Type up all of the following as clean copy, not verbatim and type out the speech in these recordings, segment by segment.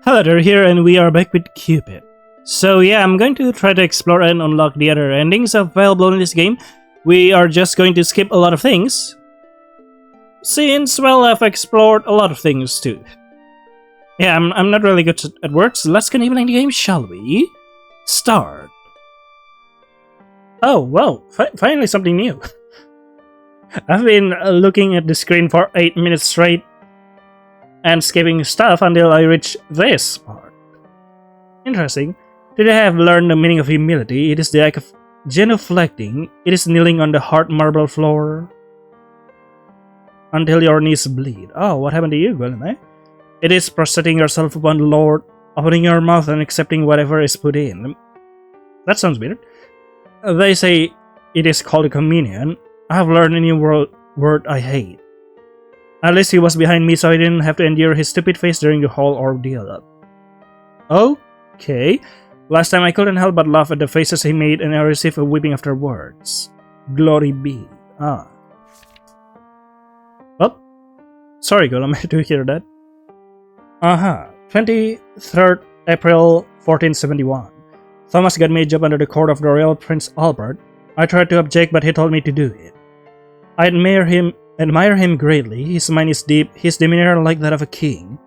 Hello there, here and we are back with Cupid. So yeah, I'm going to try to explore and unlock the other endings available in this game. We are just going to skip a lot of things, since, well, I've explored a lot of things too. Yeah, I'm not really good at words. Let's continue playing the game, shall we? Start. Oh, well, finally something new. I've been looking at the screen for 8 minutes straight and skipping stuff until I reach this part. Interesting. Today I have learned the meaning of humility. It is the act of genuflecting. It is kneeling on the hard marble floor until your knees bleed. Oh, what happened to you, Golem? It is prostrating yourself upon the Lord, opening your mouth and accepting whatever is put in. That sounds weird. They say it is called a communion. I have learned a new word I hate. At least he was behind me so I didn't have to endure his stupid face during the whole ordeal. Okay. Last time I couldn't help but laugh at the faces he made and I received a whipping afterwards. Glory be. Ah. Well, sorry Golem, to hear that. 23rd April 1471. Thomas got me a job under the court of the Royal Prince Albert. I tried to object but he told me to do it. I admire him greatly. His mind is deep, his demeanor like that of a king.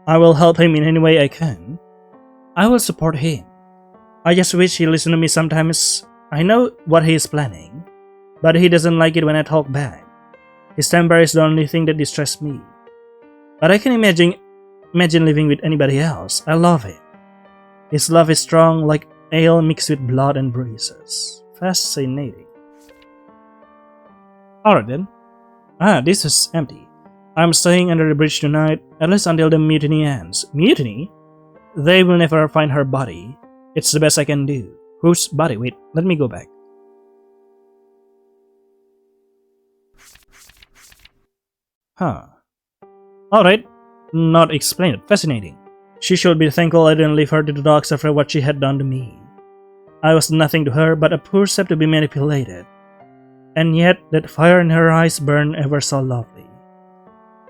I will help him in any way I can. I will support him. I just wish he listened to me sometimes. I know what he is planning, but he doesn't like it when I talk back. His temper is the only thing that distresses me. But I can imagine living with anybody else. I love him. His love is strong like ale mixed with blood and bruises. Fascinating. Alright then. This is empty. I'm staying under the bridge tonight, at least until the mutiny ends. Mutiny? They will never find her body. It's the best I can do. Whose body? Wait, let me go back. Alright. Not explained. Fascinating. She should be thankful I didn't leave her to the dogs after what she had done to me. I was nothing to her but a poor sap to be manipulated. And yet that fire in her eyes burned ever so lovely.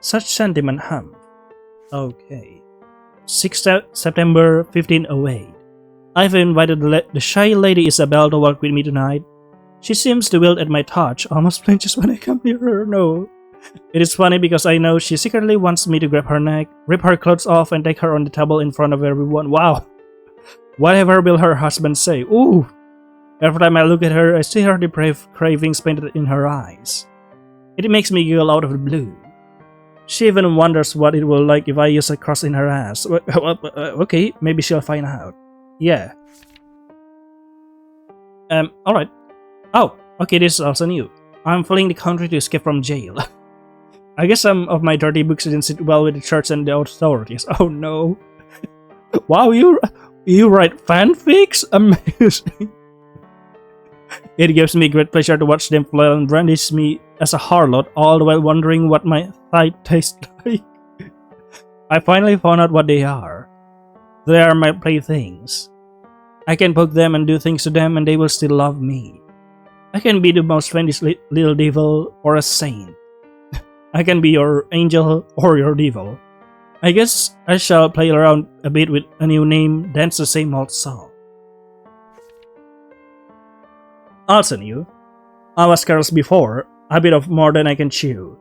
Such sentiment, Okay. 6th September 1508. I've invited the shy lady Isabel to walk with me tonight. She seems to wilt at my touch, almost flinches when I come near her. No. It is funny because I know she secretly wants me to grab her neck, rip her clothes off, and take her on the table in front of everyone. Wow. Whatever will her husband say? Ooh. Every time I look at her, I see her depraved cravings painted in her eyes. It makes me giggle out of the blue. She even wonders what it will like if I use a cross in her ass. Okay, maybe she'll find out. Yeah. Alright. Oh, okay, this is also new. I'm fleeing the country to escape from jail. I guess some of my dirty books didn't sit well with the church and the authorities. Oh no. Wow, you write fanfics? Amazing. It gives me great pleasure to watch them flail and brandish me as a harlot, all the while wondering what my thigh tastes like. I finally found out what they are. They are my playthings. I can poke them and do things to them and they will still love me. I can be the most friendly little devil or a saint. I can be your angel or your devil. I guess I shall play around a bit with a new name, dance the same old song. Also new, I was careless before, a bit of more than I can chew.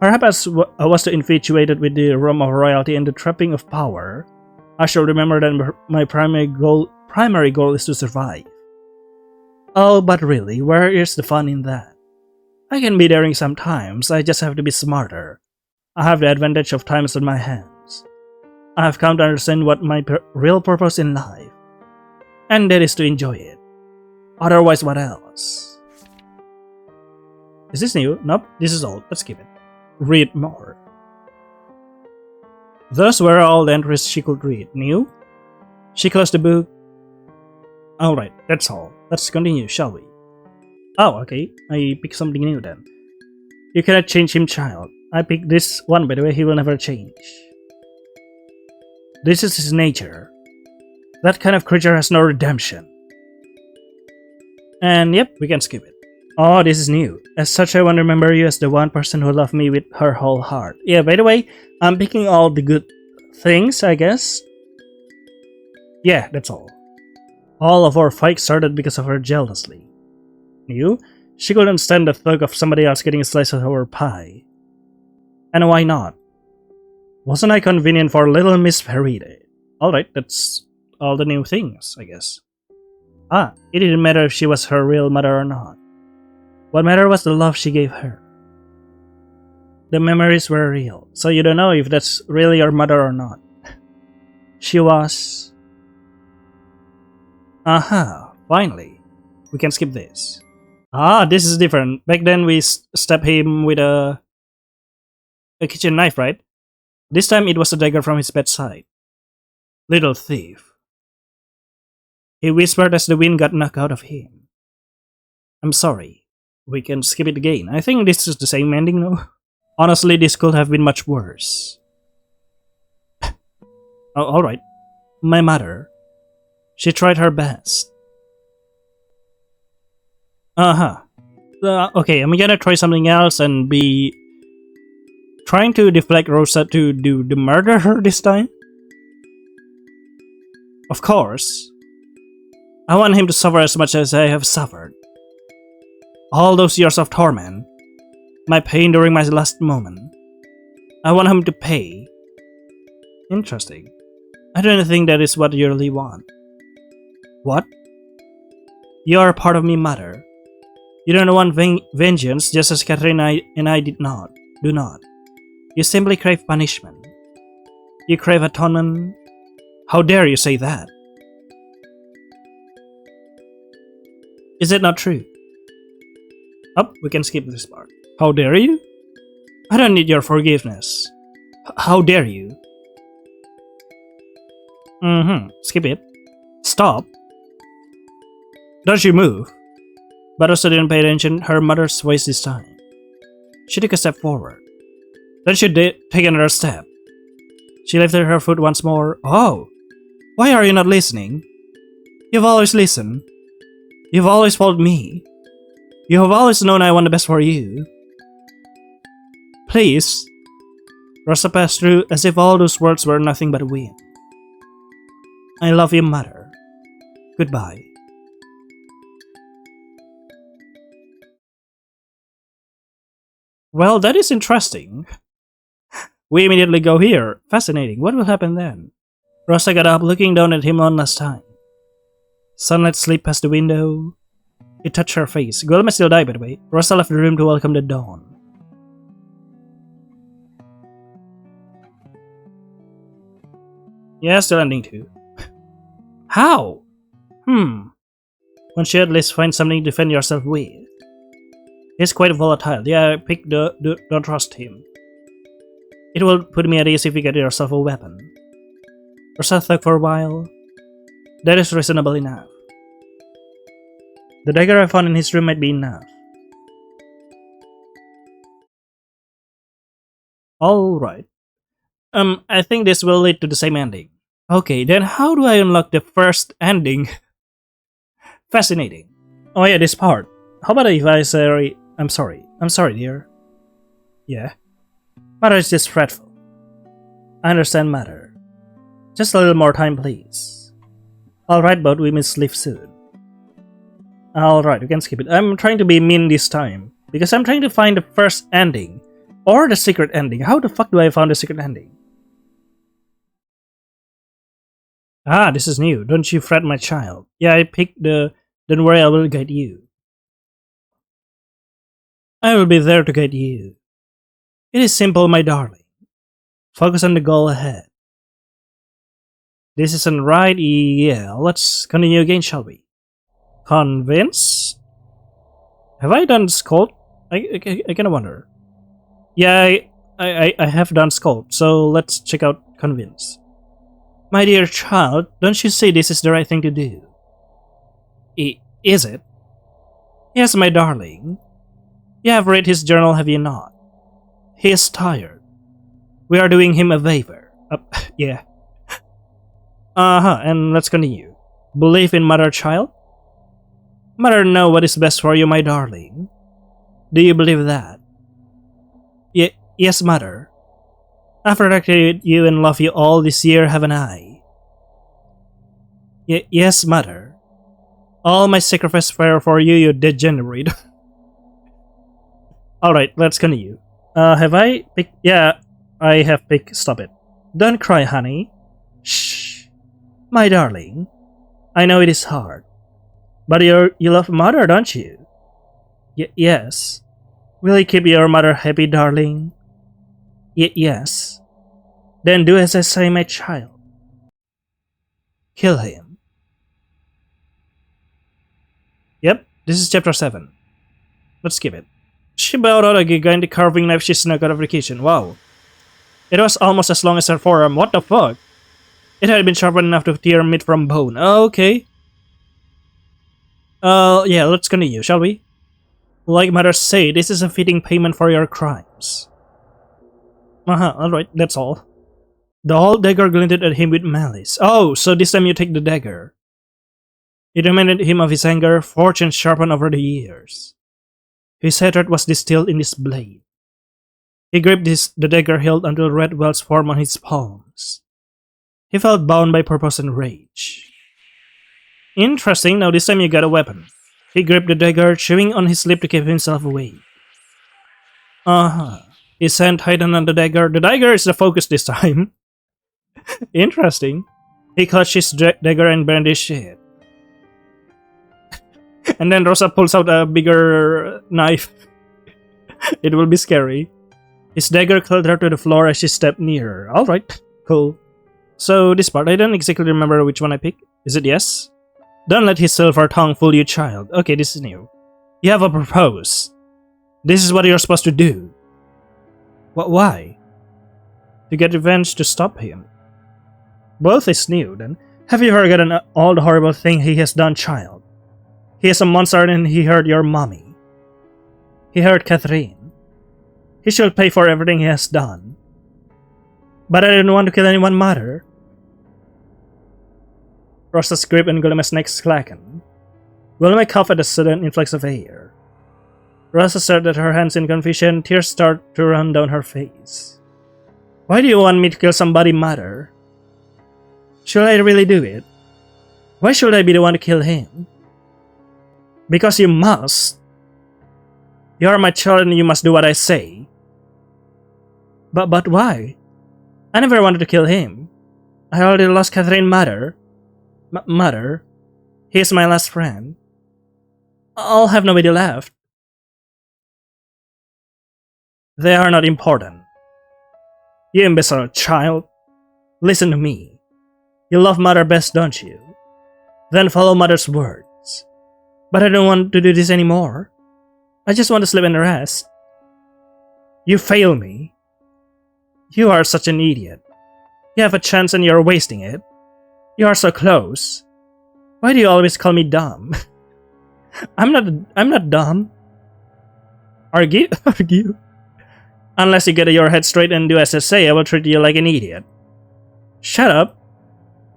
Perhaps I was too infatuated with the realm of royalty and the trapping of power. I shall remember that my primary goal is to survive. Oh, but really, where is the fun in that? I can be daring sometimes, I just have to be smarter. I have the advantage of times on my hands. I have come to understand what my real purpose in life, and that is to enjoy it. Otherwise, what else? Is this new? Nope, this is old. Let's skip it. Read more. Those were all the entries she could read. New? She closed the book. Alright, that's all. Let's continue, shall we? Oh, okay. I picked something new then. You cannot change him, child. I picked this one, by the way. He will never change. This is his nature. That kind of creature has no redemption. And yep, we can skip it. Oh, this is new. As such, I want to remember you as the one person who loved me with her whole heart. Yeah, by the way, I'm picking all the good things, I guess. Yeah, that's all. All of our fight started because of her jealousy. You? She couldn't stand the thought of somebody else getting a slice of her pie. And why not? Wasn't I convenient for little Miss Farida? Alright, that's all the new things, I guess. It didn't matter if she was her real mother or not. What mattered was the love she gave her. The memories were real, so you don't know if that's really your mother or not. She was... Aha, finally. We can skip this. This is different. Back then we stabbed him with a kitchen knife, right? This time it was a dagger from his bedside. Little thief. He whispered as the wind got knocked out of him. I'm sorry. We can skip it again. I think this is the same ending, no? Honestly, this could have been much worse. Alright. My mother. She tried her best. Okay, I'm gonna try something else and be trying to deflect Rosa to do the murder this time. Of course. I want him to suffer as much as I have suffered. All those years of torment. My pain during my last moment. I want him to pay. Interesting. I don't think that is what you really want. What? You are a part of me, mother. You don't want vengeance just as Catherine and I did not. Do not. You simply crave punishment. You crave atonement. How dare you say that? Is it not true? We can skip this part. How dare you? I don't need your forgiveness. How dare you? Skip it. Stop. Don't you move. But also didn't pay attention her mother's voice this time. She took a step forward. Then she did take another step. She lifted her foot once more. Oh! Why are you not listening? You've always listened. You've always followed me. You have always known I want the best for you. Please. Rosa passed through as if all those words were nothing but wind. I love you, mother. Goodbye. Well, that is interesting. We immediately go here. Fascinating. What will happen then? Rosa got up, looking down at him one last time. Sunlight slipped past the window. It touched her face. Girl may still die, by the way. Rosa left the room to welcome the dawn. Yeah, still ending too. How? Won't you at least find something to defend yourself with? He's quite volatile. Yeah, pick don't trust him. It will put me at ease if you get yourself a weapon. Rosa thought for a while. That is reasonable enough. The dagger I found in his room might be enough. Alright. I think this will lead to the same ending. Okay, then how do I unlock the first ending? Fascinating. Oh yeah, this part. How about if I say, I'm sorry. I'm sorry, dear. Yeah. Mother is just fretful. I understand, mother. Just a little more time, please. Alright, but we must leave soon. Alright, we can skip it. I'm trying to be mean this time. Because I'm trying to find the first ending. Or the secret ending. How the fuck do I find the secret ending? This is new. Don't you fret, my child. Yeah, I picked the... Don't worry, I will guide you. I will be there to guide you. It is simple, my darling. Focus on the goal ahead. This isn't right. Yeah, let's continue again, shall we? Convince? Have I done Scold? I kinda wonder. Yeah, I have done Scold, so let's check out Convince. My dear child, don't you see this is the right thing to do? Is it? Yes, my darling. You have read his journal, have you not? He is tired. We are doing him a favor. Yeah. And let's continue. Believe in mother, child? Mother know what is best for you, my darling. Do you believe that? Yes, mother. I've protected you and loved you all this year, haven't I? Yes, mother. All my sacrifice fire for you, you degenerate. Alright, let's continue. Have I picked? Yeah, I have picked. Stop it. Don't cry, honey. Shh. My darling. I know it is hard. But you love mother, don't you? Yes. Will you keep your mother happy, darling? Yes. Then do as I say, my child. Kill him. Yep, this is chapter 7. Let's skip it. She bowed out a gigantic carving knife she snuck out of the kitchen. Wow. It was almost as long as her forearm. What the fuck? It had been sharpened enough to tear meat from bone. Okay. Yeah, let's continue, shall we? Like mother said, this is a fitting payment for your crimes. Alright, that's all. The old dagger glinted at him with malice. Oh, so this time you take the dagger. It reminded him of his anger, forged and sharpened over the years. His hatred was distilled in this blade. He gripped the dagger hilt until red welts formed on his palms. He felt bound by purpose and rage. Interesting, now this time you got a weapon. He gripped the dagger, chewing on his lip to keep himself awake. His hand tightened on the dagger. The dagger is the focus this time. Interesting. He clutched his dagger and brandished it. And then Rosa pulls out a bigger knife. It will be scary. His dagger clattered to the floor as she stepped nearer. Alright, cool. So this part, I don't exactly remember which one I picked. Is it yes? Don't let his silver tongue fool you, child. Okay, this is new. You have a purpose. This is what you're supposed to do. Why? To get revenge to stop him. Both is new, then. Have you forgotten all the horrible thing he has done, child? He is a monster and he hurt your mommy. He hurt Catherine. He should pay for everything he has done. But I didn't want to kill anyone, mother. Rosa's grip and Guillem's neck slackened. Guillem coughed at a sudden influx of air. Rosa stared at her hands in confusion, tears started to run down her face. Why do you want me to kill somebody, mother? Should I really do it? Why should I be the one to kill him? Because you must. You are my child and you must do what I say. But why? I never wanted to kill him. I already lost Catherine, mother. Mother, he is my last friend. I'll have nobody left. They are not important. You imbecile child. Listen to me. You love mother best, don't you? Then follow mother's words. But I don't want to do this anymore. I just want to sleep and rest. You fail me. You are such an idiot. You have a chance and you're wasting it. You are so close. Why do you always call me dumb? I'm not dumb. Argue? Argue? Unless you get your head straight and do as I say, I will treat you like an idiot. Shut up.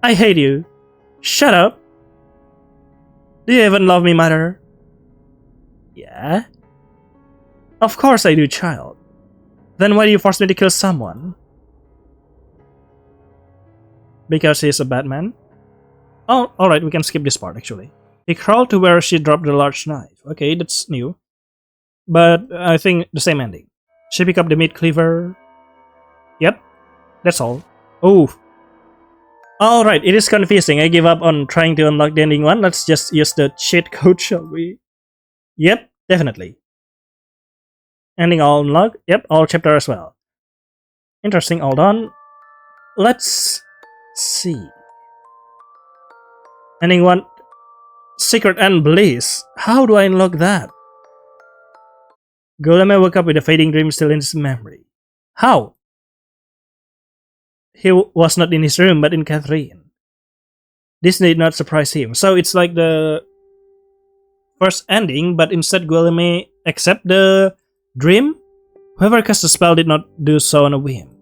I hate you. Shut up. Do you even love me, mother? Yeah? Of course I do, child. Then why do you force me to kill someone? Because he's a bad man? Oh, alright, we can skip this part actually. He crawled to where she dropped the large knife. Okay, that's new. But I think the same ending. She picked up the meat cleaver. Yep, that's all. Oh. Alright, it is confusing. I give up on trying to unlock the ending one. Let's just use the cheat code, shall we? Yep, definitely. Ending all unlocked. Yep, all chapter as well. Interesting, all done. Let's see. Ending one. Secret and Bliss. How do I unlock that? Guillem woke up with a fading dream still in his memory. How? He was not in his room but in Catherine. This did not surprise him. So it's like the first ending, but instead Guillem accept the dream? Whoever cast the spell did not do so on a whim.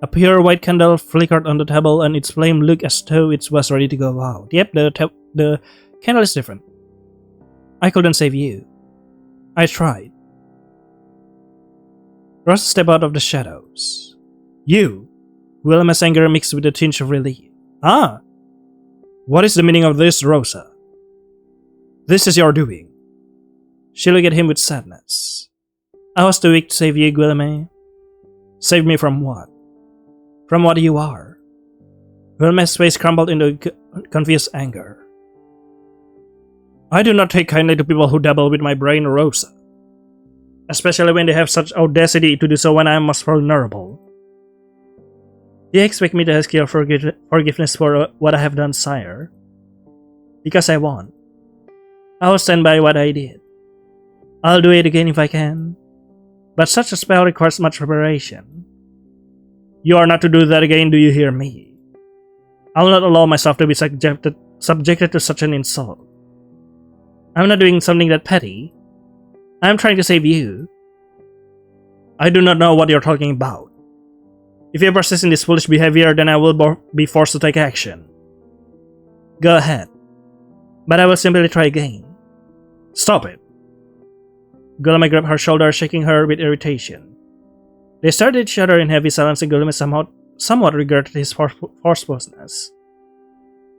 A pure white candle flickered on the table and its flame looked as though it was ready to go out. Yep, the candle is different. I couldn't save you. I tried. Rosa stepped out of the shadows. You? Guillem's anger mixed with a tinge of relief. Ah! What is the meaning of this, Rosa? This is your doing. She looked at him with sadness. I was too weak to save you, Guillaume. Save me from what? From what you are. Guillaume's face crumbled into confused anger. I do not take kindly to people who dabble with my brain, Rosa. Especially when they have such audacity to do so when I am most vulnerable. Do you expect me to ask your forgiveness for what I have done, sire? Because I won't. I will stand by what I did. I'll do it again if I can. But such a spell requires much preparation. You are not to do that again, do you hear me? I will not allow myself to be subjected to such an insult. I'm not doing something that petty. I'm trying to save you. I do not know what you're talking about. If you persist in this foolish behavior, then I will be forced to take action. Go ahead. But I will simply try again. Stop it. Guillaume grabbed her shoulder, shaking her with irritation. They stared at each other in heavy silence, and Guillaume somewhat regretted his forcefulness.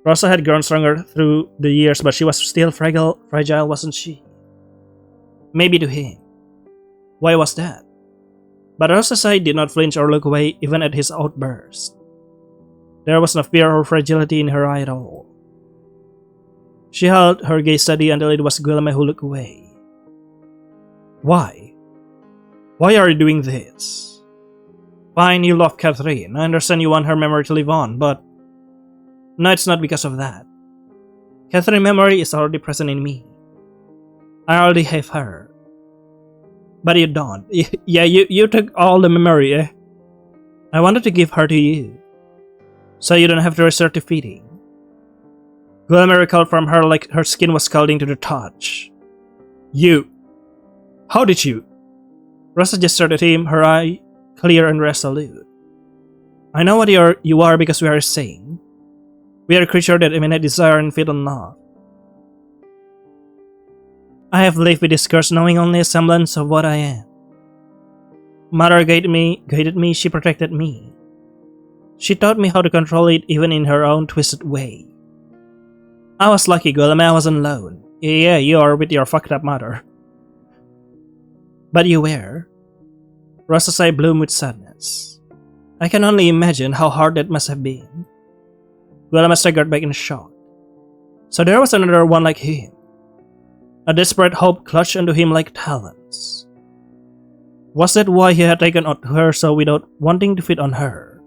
Rosa had grown stronger through the years, but she was still fragile, wasn't she? Maybe to him. Why was that? But Rosa's eye did not flinch or look away even at his outburst. There was no fear or fragility in her eye at all. She held her gaze steady until it was Guillaume who looked away. Why? Why are you doing this? Fine, you love Catherine. I understand you want her memory to live on, but no, it's not because of that. Catherine's memory is already present in me. I already have her. But you don't. Yeah, you took all the memory, eh? I wanted to give her to you, so you don't have to resort to feeding. Guillaume recalled from her like her skin was scalding to the touch. You! How did you? Rosa gestured at him, her eye clear and resolute. I know what you are because we are the same. We are a creature that emanate desire and feed on love. I have lived with this curse knowing only a semblance of what I am. Mother guided me, she protected me. She taught me how to control it even in her own twisted way. I was lucky, Guillaume, I wasn't alone. Yeah, you are with your fucked up mother. But you were. Rosa's eye bloomed with sadness. I can only imagine how hard that must have been. Guillaume staggered back in shock. So there was another one like him. A desperate hope clutched onto him like talons. Was that why he had taken on to her so without wanting to feed on her?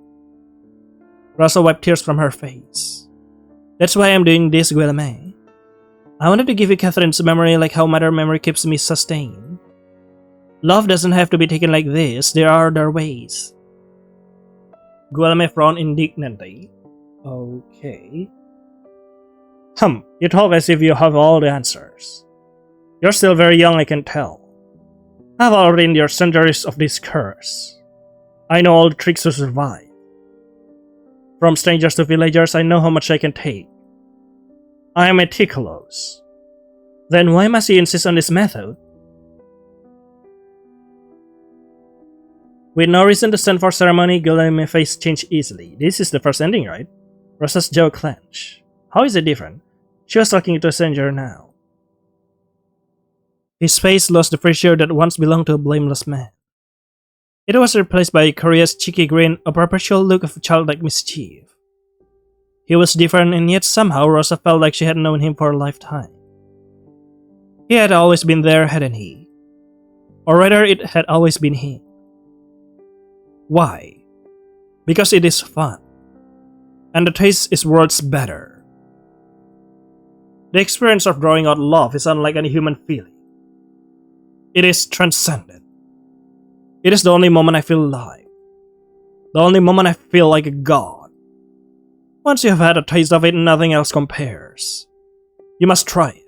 Rosa wiped tears from her face. That's why I'm doing this, Guillaume. I wanted to give you Catherine's memory like how mother memory keeps me sustained. Love doesn't have to be taken like this, there are other ways. Guillaume frowned indignantly. Okay. You talk as if you have all the answers. You're still very young, I can tell. I've already endured centuries of this curse. I know all the tricks to survive. From strangers to villagers, I know how much I can take. I am meticulous. Then why must you insist on this method? With no reason to stand for ceremony, Guillaume's face changed easily. This is the first ending, right? Rosa's jaw clenched. How is it different? She was talking to a stranger now. His face lost the pressure that once belonged to a blameless man. It was replaced by a curious, cheeky grin, a perpetual look of childlike mischief. He was different, and yet somehow Rosa felt like she had known him for a lifetime. He had always been there, hadn't he? Or rather, it had always been him. Why? Because it is fun. And the taste is worlds better. The experience of drawing out love is unlike any human feeling. It is transcendent. It is the only moment I feel alive. The only moment I feel like a god. Once you have had a taste of it, nothing else compares. You must try it.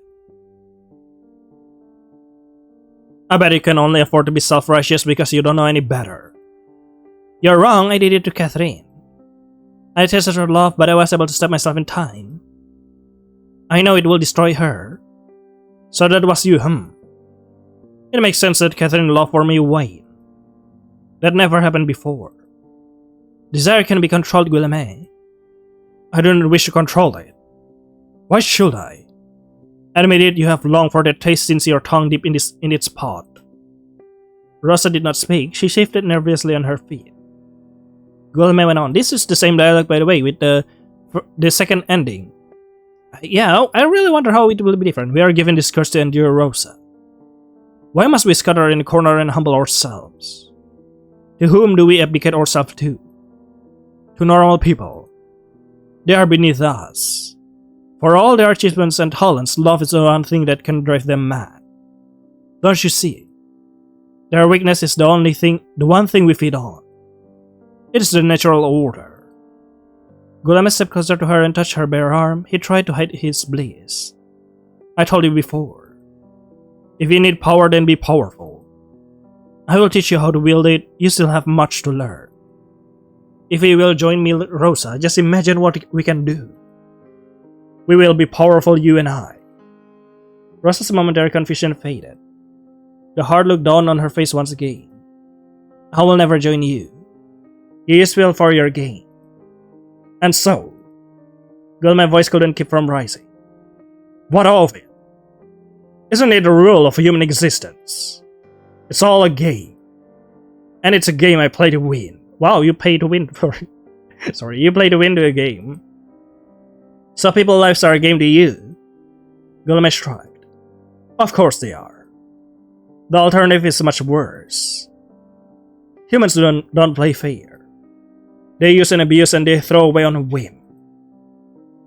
I bet you can only afford to be self-righteous because you don't know any better. You're wrong, I did it to Catherine. I tasted her love, but I was able to stop myself in time. I know it will destroy her. So that was you, It makes sense that Catherine's love for me waned. That never happened before. Desire can be controlled, Guillaume. I don't wish to control it. Why should I? Admit it, you have longed for that taste since your tongue dipped in its pot. Rosa did not speak. She shifted nervously on her feet. Guilherme went on. This is the same dialogue, by the way, with the second ending. Yeah, I really wonder how it will be different. We are given this curse to endure, Rosa. Why must we scatter in the corner and humble ourselves? To whom do we abdicate ourselves to? To normal people. They are beneath us. For all their achievements and talents, love is the one thing that can drive them mad. Don't you see? Their weakness is the one thing we feed on. It is the natural order. Guilherme stepped closer to her and touched her bare arm. He tried to hide his bliss. I told you before. If you need power, then be powerful. I will teach you how to wield it. You still have much to learn. If you will join me, Rosa, just imagine what we can do. We will be powerful, you and I. Rosa's momentary confusion faded. The hard look dawned on her face once again. I will never join you. You use will for your gain. And so, Guilherme's voice couldn't keep from rising. What of it? Isn't it the rule of human existence? It's all a game. And it's a game I play to win. Wow, you pay to win for it. Sorry, you play to win to a game. So people's lives are a game to you? Guilherme shrugged. Of course they are. The alternative is much worse. Humans don't play fair. They use and abuse and they throw away on a whim.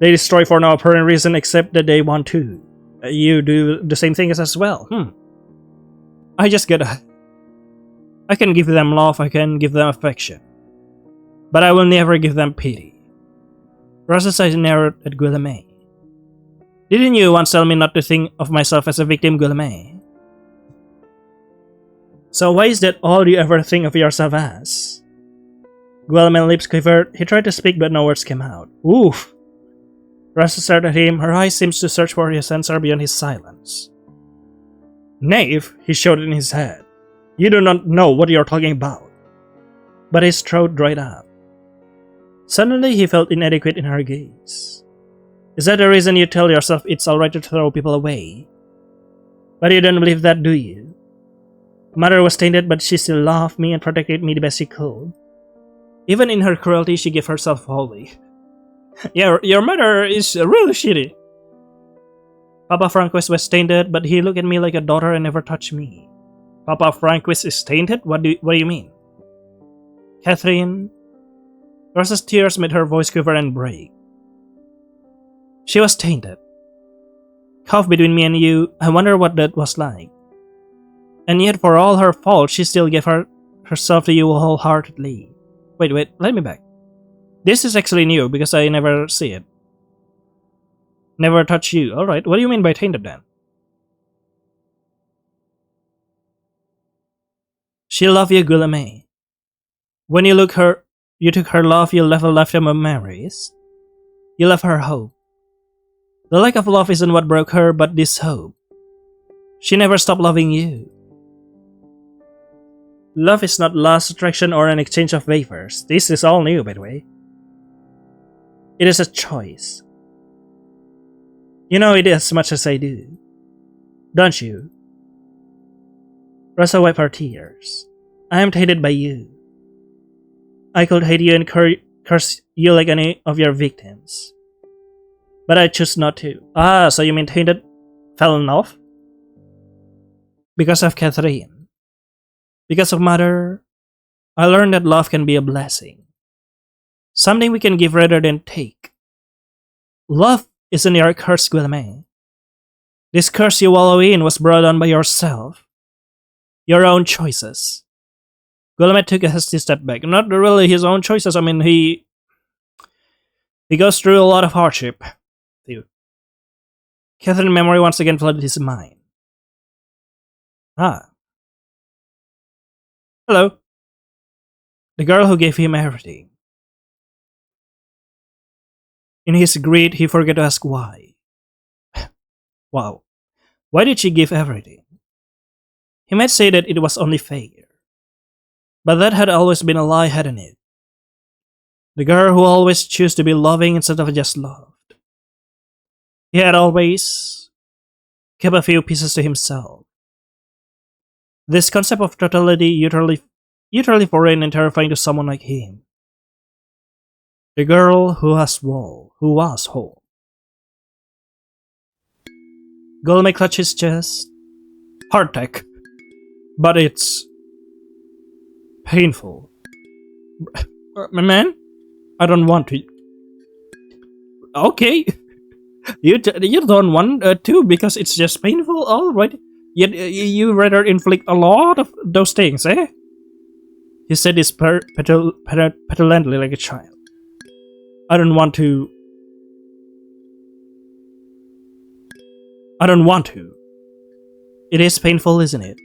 They destroy for no apparent reason except that they want to. You do the same thing as well. I can give them love, I can give them affection. But I will never give them pity. Rosa's eyes narrowed at Guilherme. Didn't you once tell me not to think of myself as a victim, Guilherme? So why is that all you ever think of yourself as? Guilherme's lips quivered. He tried to speak but no words came out. Oof! Rosa stared at him. Her eyes seemed to search for his answer beyond his silence. Knave, he shouted in his head. You do not know what you are talking about. But his throat dried up. Suddenly he felt inadequate in her gaze. Is that the reason you tell yourself it's alright to throw people away? But you don't believe that, do you? Mother was tainted, but she still loved me and protected me the best she could. Even in her cruelty, she gave herself wholly. Yeah, your mother is really shitty. Papa Franquist was tainted, but he looked at me like a daughter and never touched me. Papa Franquist is tainted? What do you mean? Catherine... Rosa's tears made her voice quiver and break. She was tainted. Caught between me and you, I wonder what that was like. And yet for all her faults, she still gave herself to you wholeheartedly. Wait, let me back. This is actually new because I never see it. Never touch you. Alright, what do you mean by tainted then? She loved you, Guilherme. When you took her love, you left a lifetime of memories. You left her hope. The lack of love isn't what broke her, but this hope. She never stopped loving you. Love is not lust, attraction, or an exchange of vapors. This is all new, by the way. It is a choice. You know it as much as I do. Don't you? Rosa wiped her tears. I am tainted by you. I could hate you and curse you like any of your victims. But I choose not to. Ah, so you mean tainted fell in love? Because of Catherine. Because of Mother, I learned that love can be a blessing. Something we can give rather than take. Love isn't your curse, Guilherme. This curse you wallow in was brought on by yourself. Your own choices. Guilherme took a hasty step back. Not really his own choices, I mean, he goes through a lot of hardship. Catherine's memory once again flooded his mind. Ah. Hello. The girl who gave him everything. In his greed, he forgot to ask why. Wow. Why did she give everything? He might say that it was only fair. But that had always been a lie, hadn't it? The girl who always chose to be loving instead of just loved. He had always kept a few pieces to himself. This concept of totality utterly foreign and terrifying to someone like him. The girl who was whole. Golme clutched his chest. Hardtack. But it's painful. Man, I don't want to. Okay. You don't want to because it's just painful, alright. Yet you rather inflict a lot of those things, eh? He said this petulantly like a child. I don't want to. I don't want to. It is painful, isn't it?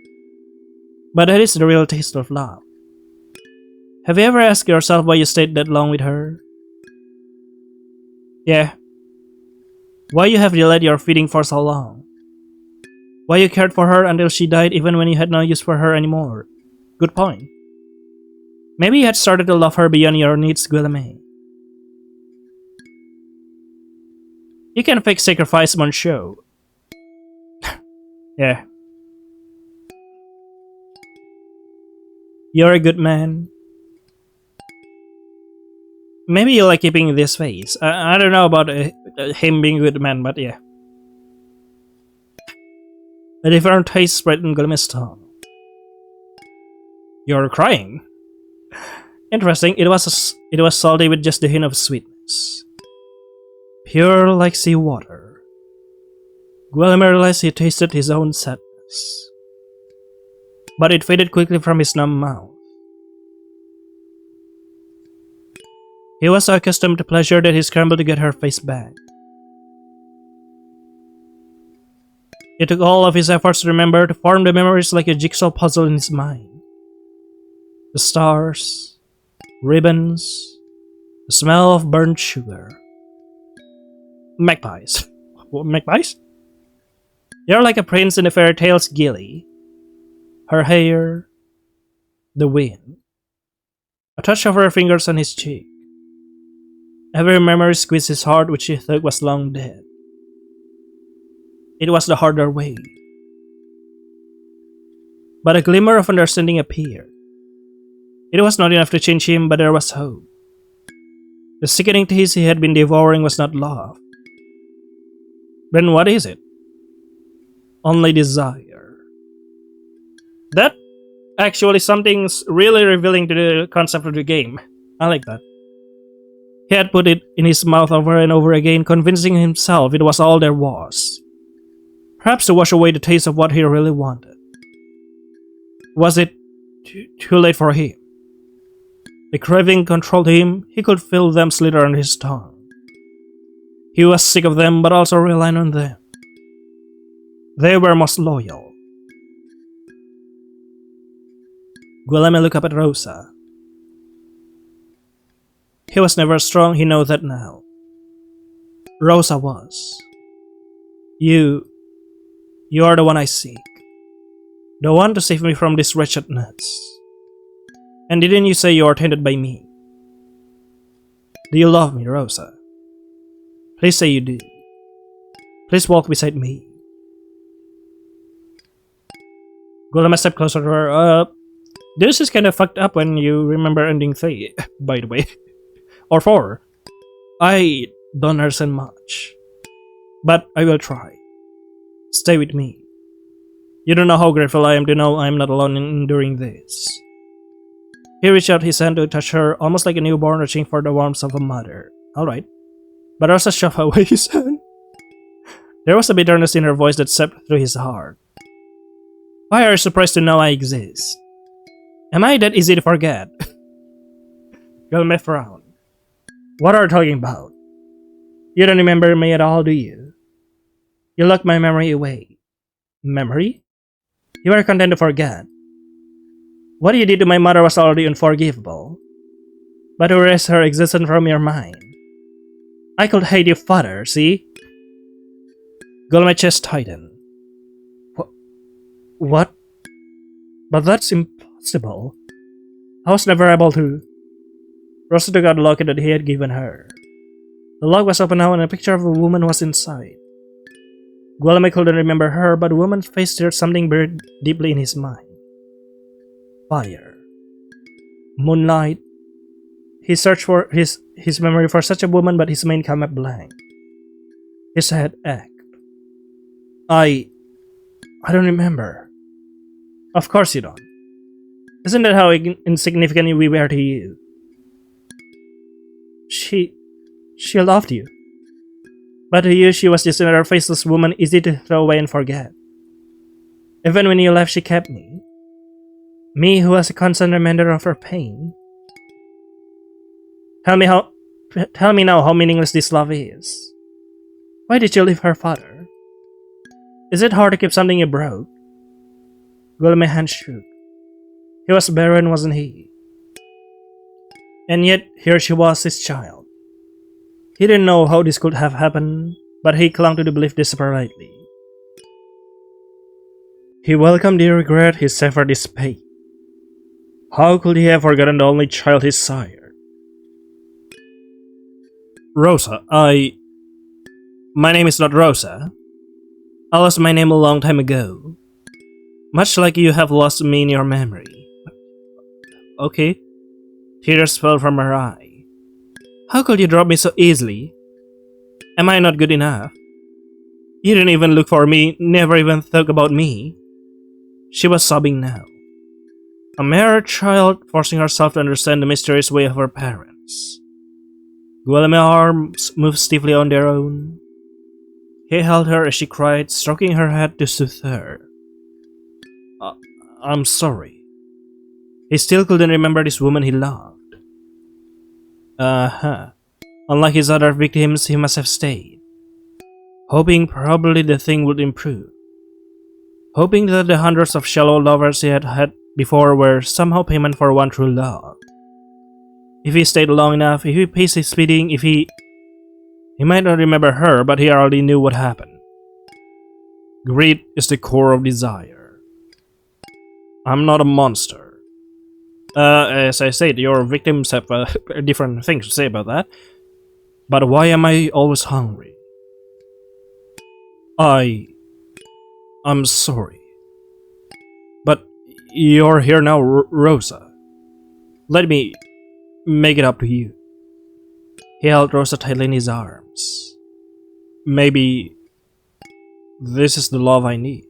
But that is the real taste of love. Have you ever asked yourself why you stayed that long with her? Yeah. Why you have delayed your feeding for so long? Why you cared for her until she died even when you had no use for her anymore? Good point. Maybe you had started to love her beyond your needs, Guillaume. You can fake sacrifice on show. Yeah. You're a good man. Maybe you like keeping this face. I don't know about him being a good man, but yeah. A different taste spread in Guillaume's tongue. You're crying. Interesting. It was salty with just the hint of sweetness. Pure like seawater. Guillaume realized he tasted his own sadness. But it faded quickly from his numb mouth. He was so accustomed to pleasure that he scrambled to get her face back. It took all of his efforts to remember, to form the memories like a jigsaw puzzle in his mind. The stars, ribbons, the smell of burnt sugar. Magpies. Magpies? You're like a prince in the fairy tales, Gilly. Her hair, the wind. A touch of her fingers on his cheek. Every memory squeezed his heart, which he thought was long dead. It was the harder way. But a glimmer of understanding appeared. It was not enough to change him, but there was hope. The sickening taste he had been devouring was not love. Then what is it? Only desire. That actually something's really revealing to the concept of the game. I like that. He had put it in his mouth over and over again, convincing himself it was all there was. Perhaps to wash away the taste of what he really wanted. Was it too late for him? The craving controlled him. He could feel them slither on his tongue. He was sick of them, but also relying on them. They were most loyal. Guillaume looked up at Rosa. He was never strong, he knows that now. Rosa was. You are the one I seek. The one to save me from this wretchedness. And didn't you say you are tainted by me? Do you love me, Rosa? Please say you do. Please walk beside me. Guillaume stepped closer to her. This is kind of fucked up when you remember ending 3, by the way. Or 4. I don't understand much. But I will try. Stay with me. You don't know how grateful I am to know I am not alone in enduring this. He reached out his hand to touch her, almost like a newborn reaching for the warmth of a mother. Alright. But Rosa shoved away his hand. There was a bitterness in her voice that seeped through his heart. Why are you surprised to know I exist? Am I that easy to forget? Guillaume frowned. What are you talking about? You don't remember me at all, do you? You locked my memory away. Memory? You are content to forget. What you did to my mother was already unforgivable. But to erase her existence from your mind. I could hate you further, see? Guillaume's chest tightened. What? But that's impossible. I was never able to. Rosa took out the locket that he had given her. The lock was open now and a picture of a woman was inside. Guillaume couldn't remember her, but the woman's face stirred something buried deeply in his mind. Fire. Moonlight. He searched for his memory for such a woman, but his mind came up blank. His head ached. I don't remember. Of course you don't. Isn't that how insignificant we were to you? She loved you. But to you, she was just another faceless woman easy to throw away and forget. Even when you left, she kept me. Me who was a constant reminder of her pain. Tell me now how meaningless this love is. Why did you leave her father? Is it hard to keep something you broke? Guillaume's hand shook. He was barren, wasn't he? And yet, here she was, his child. He didn't know how this could have happened, but he clung to the belief desperately. He welcomed the regret, he suffered his pain. How could he have forgotten the only child he sired? Rosa, My name is not Rosa. I lost my name a long time ago. Much like you have lost me in your memory. Okay. Tears fell from her eye. How could you drop me so easily? Am I not good enough? You didn't even look for me, never even thought about me. She was sobbing now. A mere child forcing herself to understand the mysterious way of her parents. Guillaume's arms moved stiffly on their own. He held her as she cried, stroking her head to soothe her. I'm sorry. He still couldn't remember this woman he loved. Unlike his other victims, he must have stayed. Hoping probably the thing would improve. Hoping that the hundreds of shallow lovers he had had before were somehow payment for one true love. If he stayed long enough, if he paced his speeding, if he might not remember her, but he already knew what happened. Greed is the core of desire. I'm not a monster. As I said, your victims have different things to say about that. But why am I always hungry? I'm sorry. But you're here now, Rosa. Let me make it up to you. He held Rosa tightly in his arms. Maybe this is the love I need.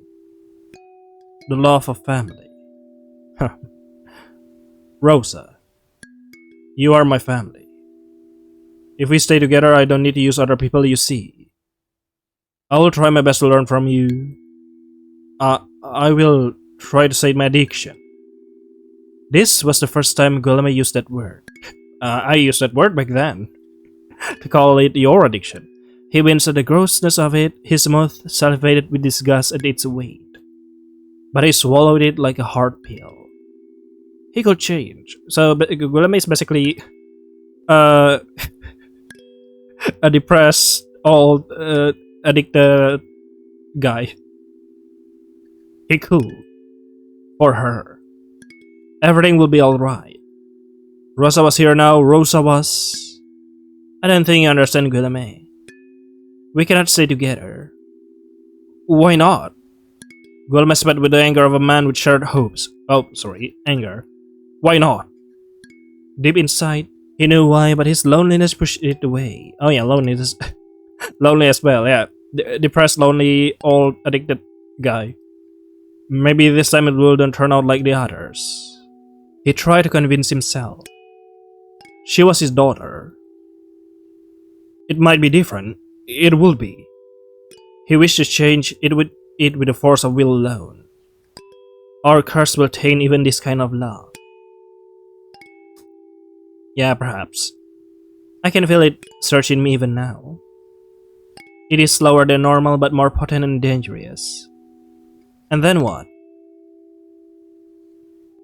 The love of family. Rosa, you are my family. If we stay together, I don't need to use other people, you see. I will try my best to learn from you. I will try to save my addiction. This was the first time Guillaume used that word. I used that word back then. To call it your addiction. He winced at the grossness of it, his mouth salivated with disgust at its weight. But he swallowed it like a hard pill. He could change. So Guillaume is basically a depressed, old, addicted guy. He could. For her. Everything will be alright. Rosa was here now, Rosa was... I don't think you understand, Guillaume. We cannot stay together. Why not? Guillaume spat with the anger of a man with shared hopes. Anger. Why not? Deep inside, he knew why, but his loneliness pushed it away. Oh yeah, loneliness. Lonely as well, yeah. Depressed, lonely, old, addicted guy. Maybe this time it wouldn't turn out like the others. He tried to convince himself. She was his daughter. It might be different. It would be. He wished to change it with the force of will alone. Our curse will taint even this kind of love. Yeah, perhaps. I can feel it searching me even now. It is slower than normal but more potent and dangerous. And then what?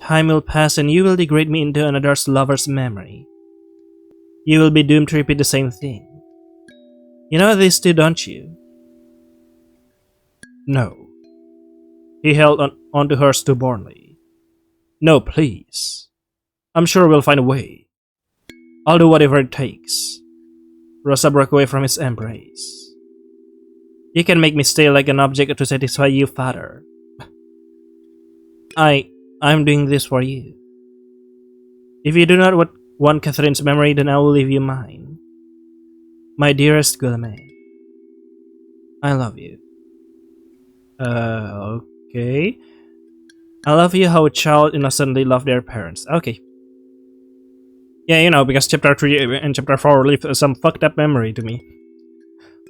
Time will pass and you will degrade me into another lover's memory. You will be doomed to repeat the same thing. You know this too, don't you? No. He held onto her stubbornly. No, please. I'm sure we'll find a way. I'll do whatever it takes. Rosa broke away from his embrace. You can make me stay like an object to satisfy you, father. I'm doing this for you. If you do not want Catherine's memory, then I will leave you mine. My dearest Gulame, I love you. Okay. I love you how a child innocently love their parents. Okay. Yeah, you know, because chapter 3 and chapter 4 leave some fucked up memory to me.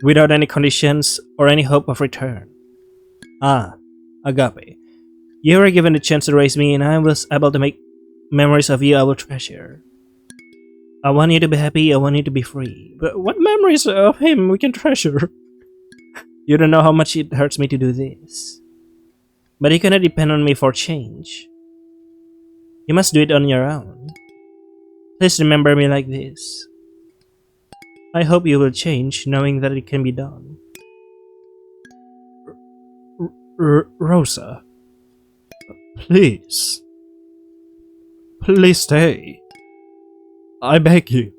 Without any conditions or any hope of return. Ah, Agape. You were given the chance to raise me and I was able to make memories of you I will treasure. I want you to be happy, I want you to be free. But what memories of him we can treasure? You don't know how much it hurts me to do this. But you cannot depend on me for change. You must do it on your own. Please remember me like this. I hope you will change knowing that it can be done. Rosa. Please. Please stay. I beg you.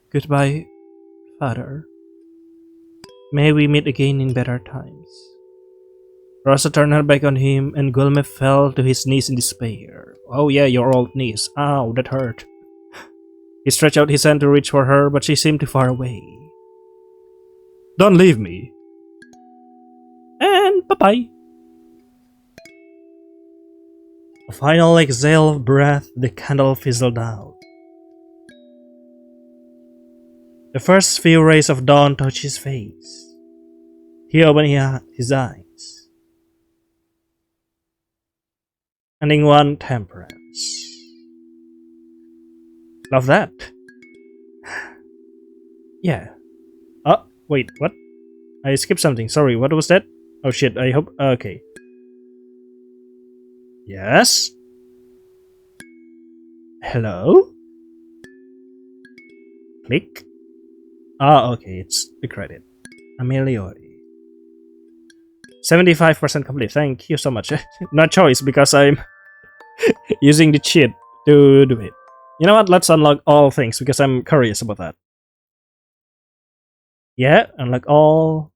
Goodbye, father. May we meet again in better times. Rosa turned her back on him and Gulme fell to his knees in despair. Oh yeah, your old knees. Ow, that hurt. He stretched out his hand to reach for her, but she seemed too far away. Don't leave me. And bye-bye. A final exhale of breath, the candle fizzled out. The first few rays of dawn touched his face. He opened his eyes. Ending 1, Temperance. Love that. Yeah. Oh, wait, what? I skipped something. Sorry, what was that? Oh shit, I hope... Okay. Yes? Hello? Click. Ah, okay, it's the credit. Ameliori. 75% complete. Thank you so much. No choice because I'm using the cheat to do it. You know what? Let's unlock all things because I'm curious about that. Yeah, unlock all.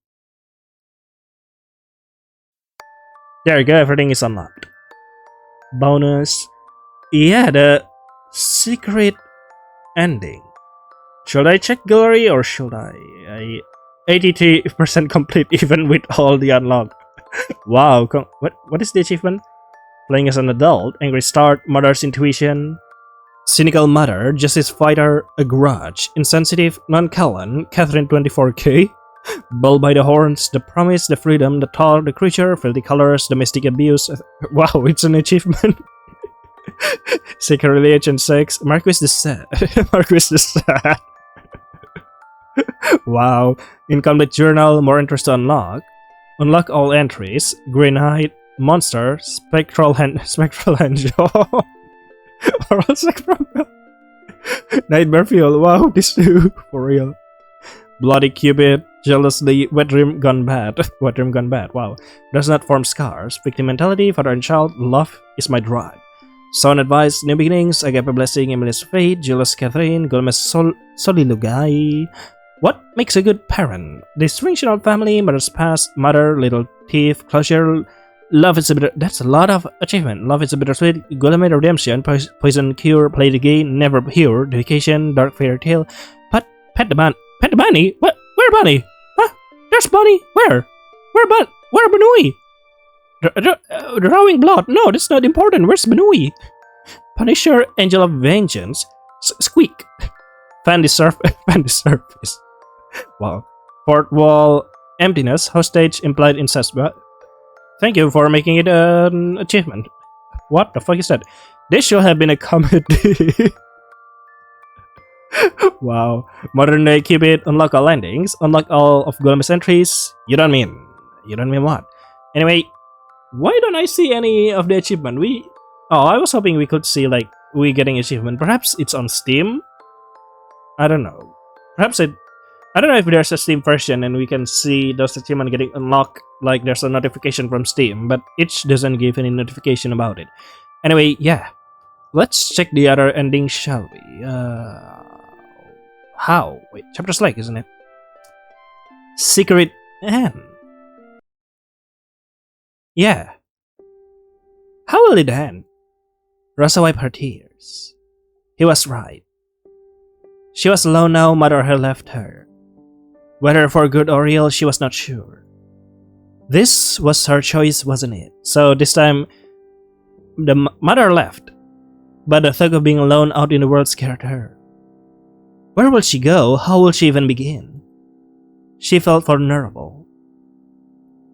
There you go, everything is unlocked. Bonus. Yeah, the secret ending. Should I check gallery or should I 83% complete even with all the unlocked. Wow, what is the achievement? Playing as an adult, angry start, mother's intuition, cynical mother, justice fighter, a grudge, insensitive, non-Callan, Catherine 24K, bull by the horns, the promise, the freedom, the thought, the creature, filthy colors, domestic abuse. Wow, it's an achievement. Secret religion, sex, Marquis the Sad. Marquis the Sad. Wow. Incomplete journal, more interest to unlock. Unlock all entries. Green Knight, monster, spectral angel. Oral spectrum. Nightmare fuel. Wow, this too. For real. Bloody Cupid, jealously, wet dream gone bad. Wet dream gone bad. Wow. Does not form scars. Victim mentality, father and child, love is my drive. Sound advice, new beginnings, agape blessing, Emily's fate, jealous Catherine, Gomez Solilugai. What makes a good parent? Dysfunctional family, mother's past, mother, little thief, closure, love is a bitter. That's a lot of achievement. Love is a bittersweet, Golem redemption, poison cure, play the game, never pure, dedication, dark fairy tale. Pet the bunny? What? Where bunny? Huh? There's bunny? Where? Where Banui? Drawing blood? No, that's not important. Where's Banui? Punisher, angel of vengeance, squeak. Fan the surface. Wow. Fourth wall, emptiness, hostage, implied incest. But thank you for making it an achievement. What the fuck is that? This should have been a comedy. Wow. Modern day Cupid, unlock all landings, unlock all of Golem's entries. You don't mean what? Anyway, why don't I see any of the achievement? I was hoping we could see like we getting achievement. Perhaps it's on Steam. I don't know. I don't know if there's a Steam version and we can see those achievements getting unlocked, like there's a notification from Steam, but it doesn't give any notification about it. Anyway, yeah. Let's check the other ending, shall we? How? Wait, chapter select, isn't it? Secret Anne. Yeah. How will it end? Rosa wiped her tears. He was right. She was alone now, mother had left her. Whether for good or ill, she was not sure. This was her choice, wasn't it? So this time, the mother left. But the thought of being alone out in the world scared her. Where will she go? How will she even begin? She felt vulnerable.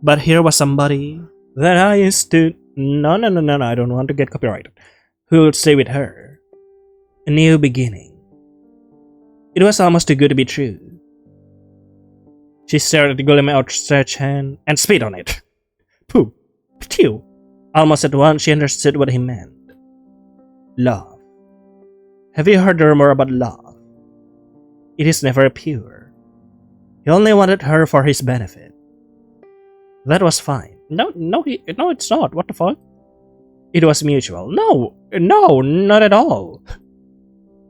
But here was somebody that I used to... No, I don't want to get copyrighted. Who would stay with her. A new beginning. It was almost too good to be true. She stared at the golem outstretched hand and spit on it. Pooh. Phew. Almost at once she understood what he meant. Love. Have you heard the rumor about love? It is never pure. He only wanted her for his benefit. That was fine. No, it's not. What the fuck? It was mutual. No, not at all.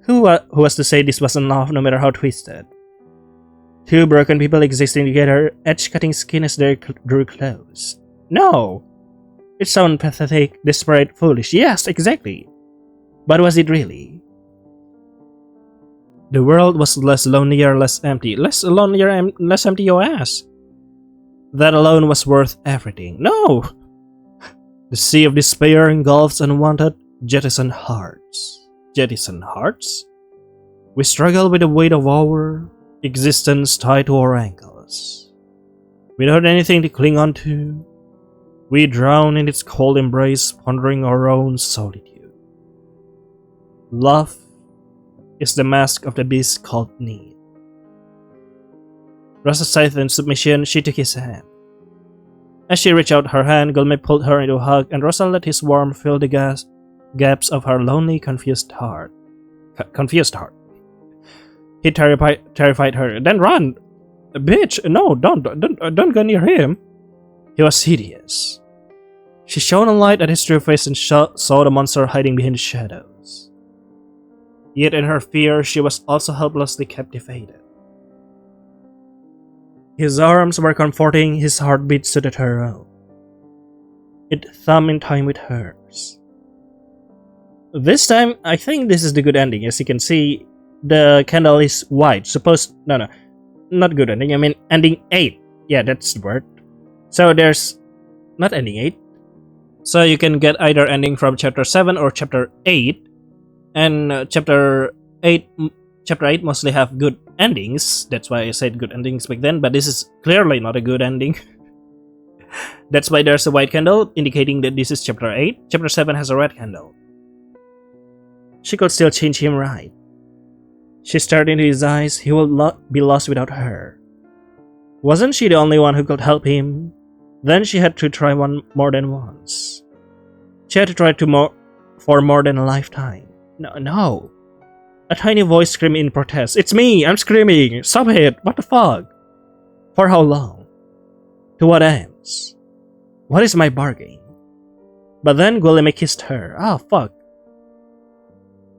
Who was to say this wasn't love, no matter how twisted? Two broken people existing together, edge-cutting skin as they drew close. No! It sounded pathetic, desperate, foolish. Yes, exactly. But was it really? The world was less lonelier, less empty. Less lonelier and less empty, your ass. That alone was worth everything. No! The sea of despair engulfs unwanted, jettisoned hearts. Jettisoned hearts? We struggle with the weight of our existence tied to our ankles. Without anything to cling on to, we drown in its cold embrace, pondering our own solitude. Love is the mask of the beast called need. Rosa sighed in submission. She took his hand. As she reached out her hand, Gulme pulled her into a hug, and Rosa let his warmth fill the gaps of her lonely, confused heart. He terrified her. Then run! Bitch! No, don't go near him. He was hideous. She shone a light at his true face and saw the monster hiding behind the shadows. Yet in her fear, she was also helplessly captivated. His arms were comforting, his heartbeat suited her own. It thumped in time with hers. This time, I think this is the good ending. As you can see, the candle is white. No, not good ending. I mean, ending 8. Yeah, that's the word. So there's not ending 8. So you can get either ending from chapter 7 or chapter 8. And chapter 8 mostly have good endings. That's why I said good endings back then. But this is clearly not a good ending. That's why there's a white candle, indicating that this is chapter 8. Chapter 7 has a red candle. She could still change him right. She stared into his eyes. He would not be lost without her. Wasn't she the only one who could help him? Then she had to try more than once. She had to try for more than a lifetime. No. A tiny voice screamed in protest. It's me! I'm screaming! Stop it! What the fuck? For how long? To what ends? What is my bargain? But then Guilherme kissed her. Ah, fuck.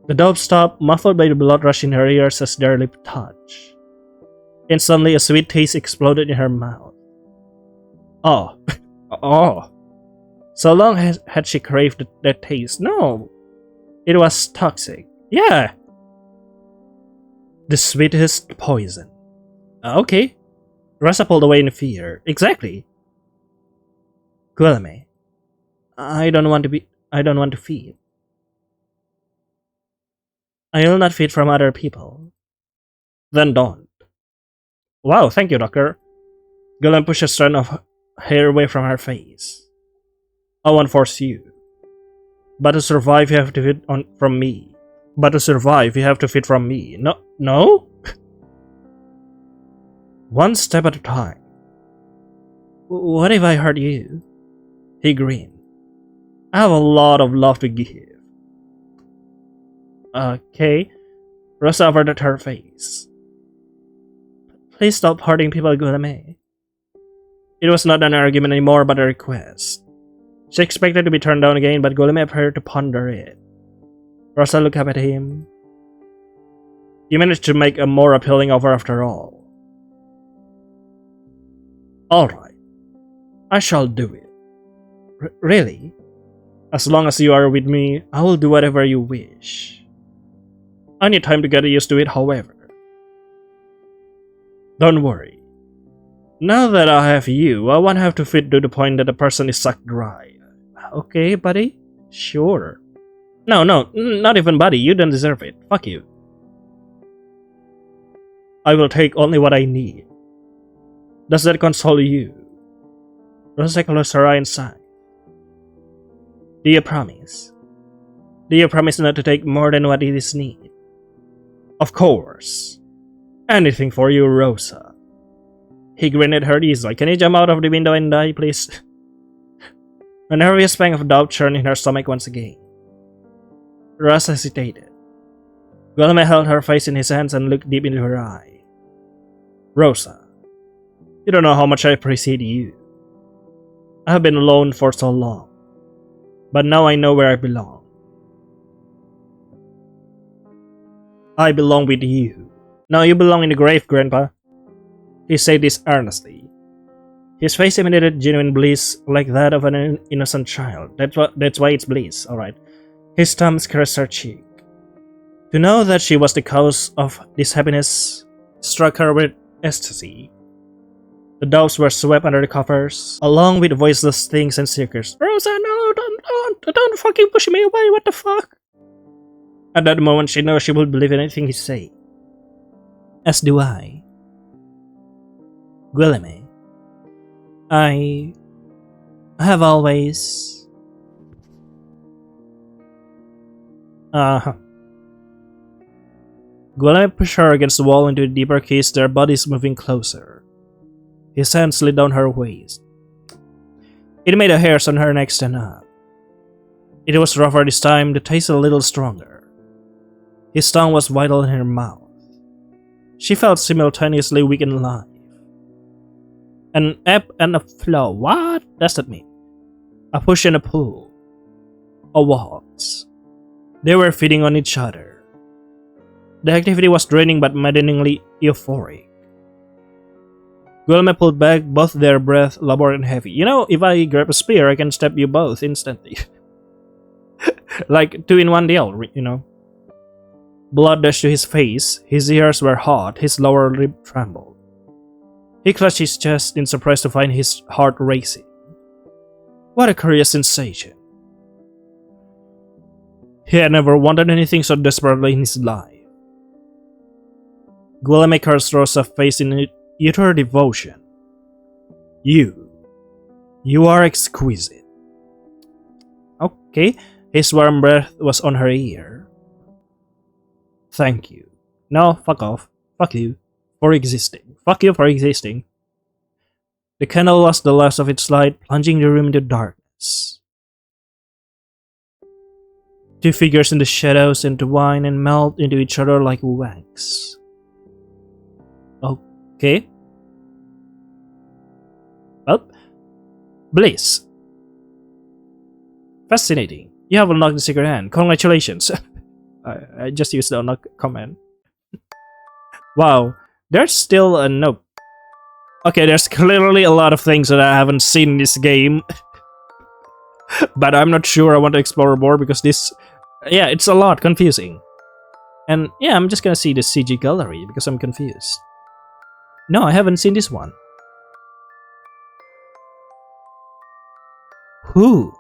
The dove stopped, muffled by the blood rush in her ears as their lips touched. Instantly, a sweet taste exploded in her mouth. Oh. Oh. So long had she craved that taste. No. It was toxic. Yeah. The sweetest poison. Okay. Rosa pulled away in fear. Exactly. Guilherme. I don't want to feed. I will not feed from other people. Then don't. Wow, thank you, doctor. Guilherme pushed a strand of hair away from her face. I won't force you. But to survive, you have to feed from me. No? One step at a time. What if I hurt you? He grinned. I have a lot of love to give. Okay. Rosa averted her face. Please stop hurting people, Guilherme. It was not an argument anymore, but a request. She expected to be turned down again, but Guilherme appeared to ponder it. Rosa looked up at him. You managed to make a more appealing offer after all. Alright, I shall do it. Really? As long as you are with me, I will do whatever you wish. I need time to get used to it, however. Don't worry. Now that I have you, I won't have to fit to the point that the person is sucked dry. Okay, buddy? Sure. No, not even buddy, you don't deserve it. Fuck you. I will take only what I need. Does that console you? Rosa closed her eye and sighed. Do you promise? Do you promise not to take more than what it is needed? Of course. Anything for you, Rosa. He grinned at her easily. Can you jump out of the window and die, please? A nervous pang of doubt churned in her stomach once again. Rosa hesitated. Guillermo held her face in his hands and looked deep into her eye. Rosa, you don't know how much I appreciate you. I have been alone for so long, but now I know where I belong. I belong with you. Now you belong in the grave, Grandpa. He said this earnestly. His face emanated genuine bliss, like that of an innocent child. That's why it's bliss, alright. His thumb caressed her cheek. To know that she was the cause of this happiness struck her with ecstasy. The doves were swept under the covers, along with voiceless things and seekers. Rosa, no, don't fucking push me away, what the fuck? At that moment, she knew she would believe anything he said. As do I. Guillermo, I have always... Guillermo pushed her against the wall into a deeper kiss, their bodies moving closer. His hand slid down her waist. It made the hairs on her neck stand up. It was rougher this time, the taste a little stronger. His tongue was vital in her mouth. She felt simultaneously weak and alive. An ebb and a flow. What does that mean? A push and a pull. A waltz. They were feeding on each other. The activity was draining but maddeningly euphoric. Guillermo pulled back, both their breath labored and heavy. You know, if I grab a spear, I can stab you both instantly. Like 2-in-1 deal, you know. Blood dashed to his face, his ears were hot, his lower lip trembled. He clutched his chest in surprise to find his heart racing. What a curious sensation. He had never wanted anything so desperately in his life. Guillermo cursed Rosa's face in utter devotion. You are exquisite. Okay, his warm breath was on her ear. Thank you. No, fuck off. Fuck you. For existing. Fuck you for existing. The candle lost the last of its light, plunging the room into darkness. Two figures in the shadows entwine and melt into each other like wax. Okay. Well, bliss. Fascinating. You have unlocked the secret hand. Congratulations. I just used the unlock command. Wow. There's still a nope. Okay, there's clearly a lot of things that I haven't seen in this game. But I'm not sure I want to explore more because this... Yeah, it's a lot confusing. And yeah, I'm just gonna see the CG gallery because I'm confused. No, I haven't seen this one. Who?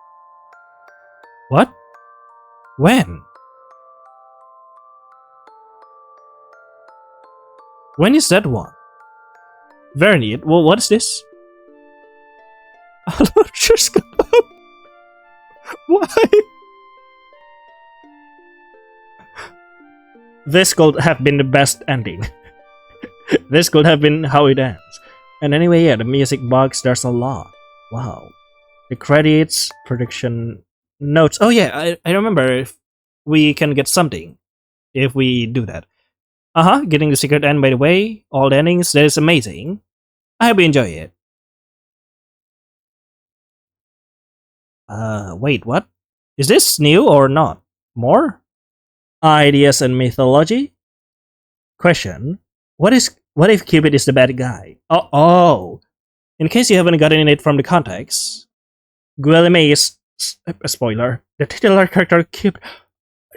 What? When? When is that one? Very neat. Well, what is this? Just why? This could have been the best ending. This could have been how it ends. And anyway, yeah, the music box, there's a lot. Wow. The credits, prediction notes. Oh yeah, I remember if we can get something if we do that. Getting the secret end by the way. All the endings, that is amazing. I hope you enjoy it. Wait, what? Is this new or not? More? Ideas and mythology? Question. What if Cupid is the bad guy? Oh. In case you haven't gotten it from the context, Guilherme is a spoiler. The titular character Cupid.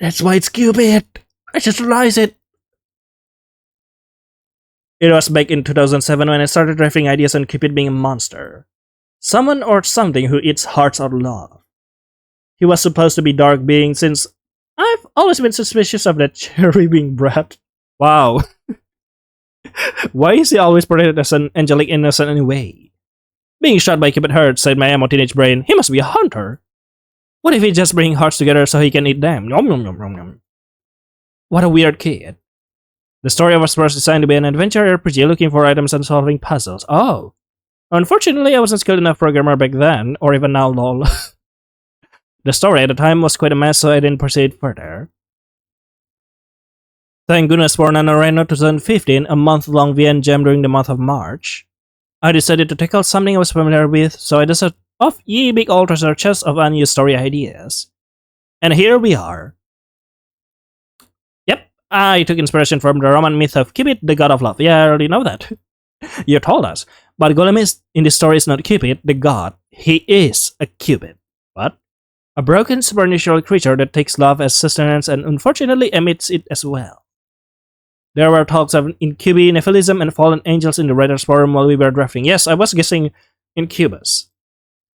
That's why it's Cupid. I just realized it. It was back in 2007 when I started drafting ideas on Cupid being a monster. Someone or something who eats hearts out of love. He was supposed to be dark being since I've always been suspicious of that cherry being brat. Wow. Why is he always portrayed as an angelic innocent anyway? Being shot by Cupid hurts, said my emo teenage brain. He must be a hunter. What if he just bring hearts together so he can eat them? Nom nom nom nom nom. What a weird kid. The story was first designed to be an adventure RPG looking for items and solving puzzles. Oh. Unfortunately, I wasn't skilled enough programmer back then, or even now, lol. The story at the time was quite a mess, so I didn't proceed further. Thank goodness for NaNoWriMo 2015, a month-long VN jam during the month of March. I decided to tackle something I was familiar with, so I dusted off ye big old treasure chest of unused story ideas. And here we are. Yep, I took inspiration from the Roman myth of Cupid, the god of love. Yeah, I already know that. You told us. But Golem in this story is not Cupid, the god. He is a Cupid. What? A broken supernatural creature that takes love as sustenance and unfortunately emits it as well. There were talks of incubi, nephilism, and fallen angels in the writer's forum while we were drafting. Yes, I was guessing incubus.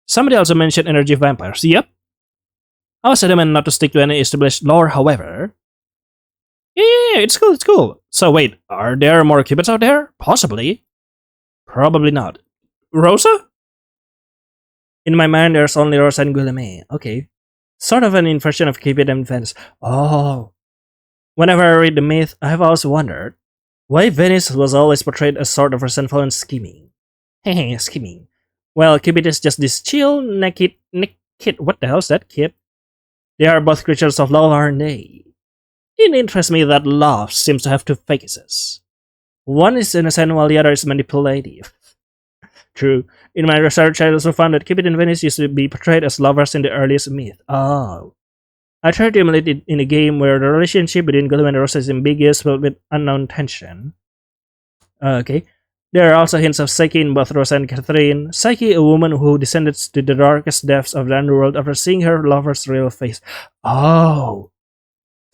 Somebody also mentioned energy vampires. Yep. I was adamant not to stick to any established lore, however. Yeah, it's cool, it's cool. So wait, are there more Cupids out there? Possibly. Probably not. Rosa? In my mind, there's only Rosa and Guilherme. Okay. Sort of an inversion of Cupid and Venus. Oh. Whenever I read the myth, I have always wondered why Venus was always portrayed as sort of resentful and scheming. Hehe, scheming. Well, Cupid is just this chill, naked, what the hell's that, kid? They are both creatures of love, aren't they? It interests me that love seems to have two faces. One is innocent while the other is manipulative. True. In my research, I also found that Cupid and Venus used to be portrayed as lovers in the earliest myth. Oh. I tried to emulate it in a game where the relationship between Guilherme and Rosa is ambiguous but with unknown tension. Okay. There are also hints of Psyche in both Rosa and Catherine. Psyche, a woman who descended to the darkest depths of the underworld after seeing her lover's real face. Oh.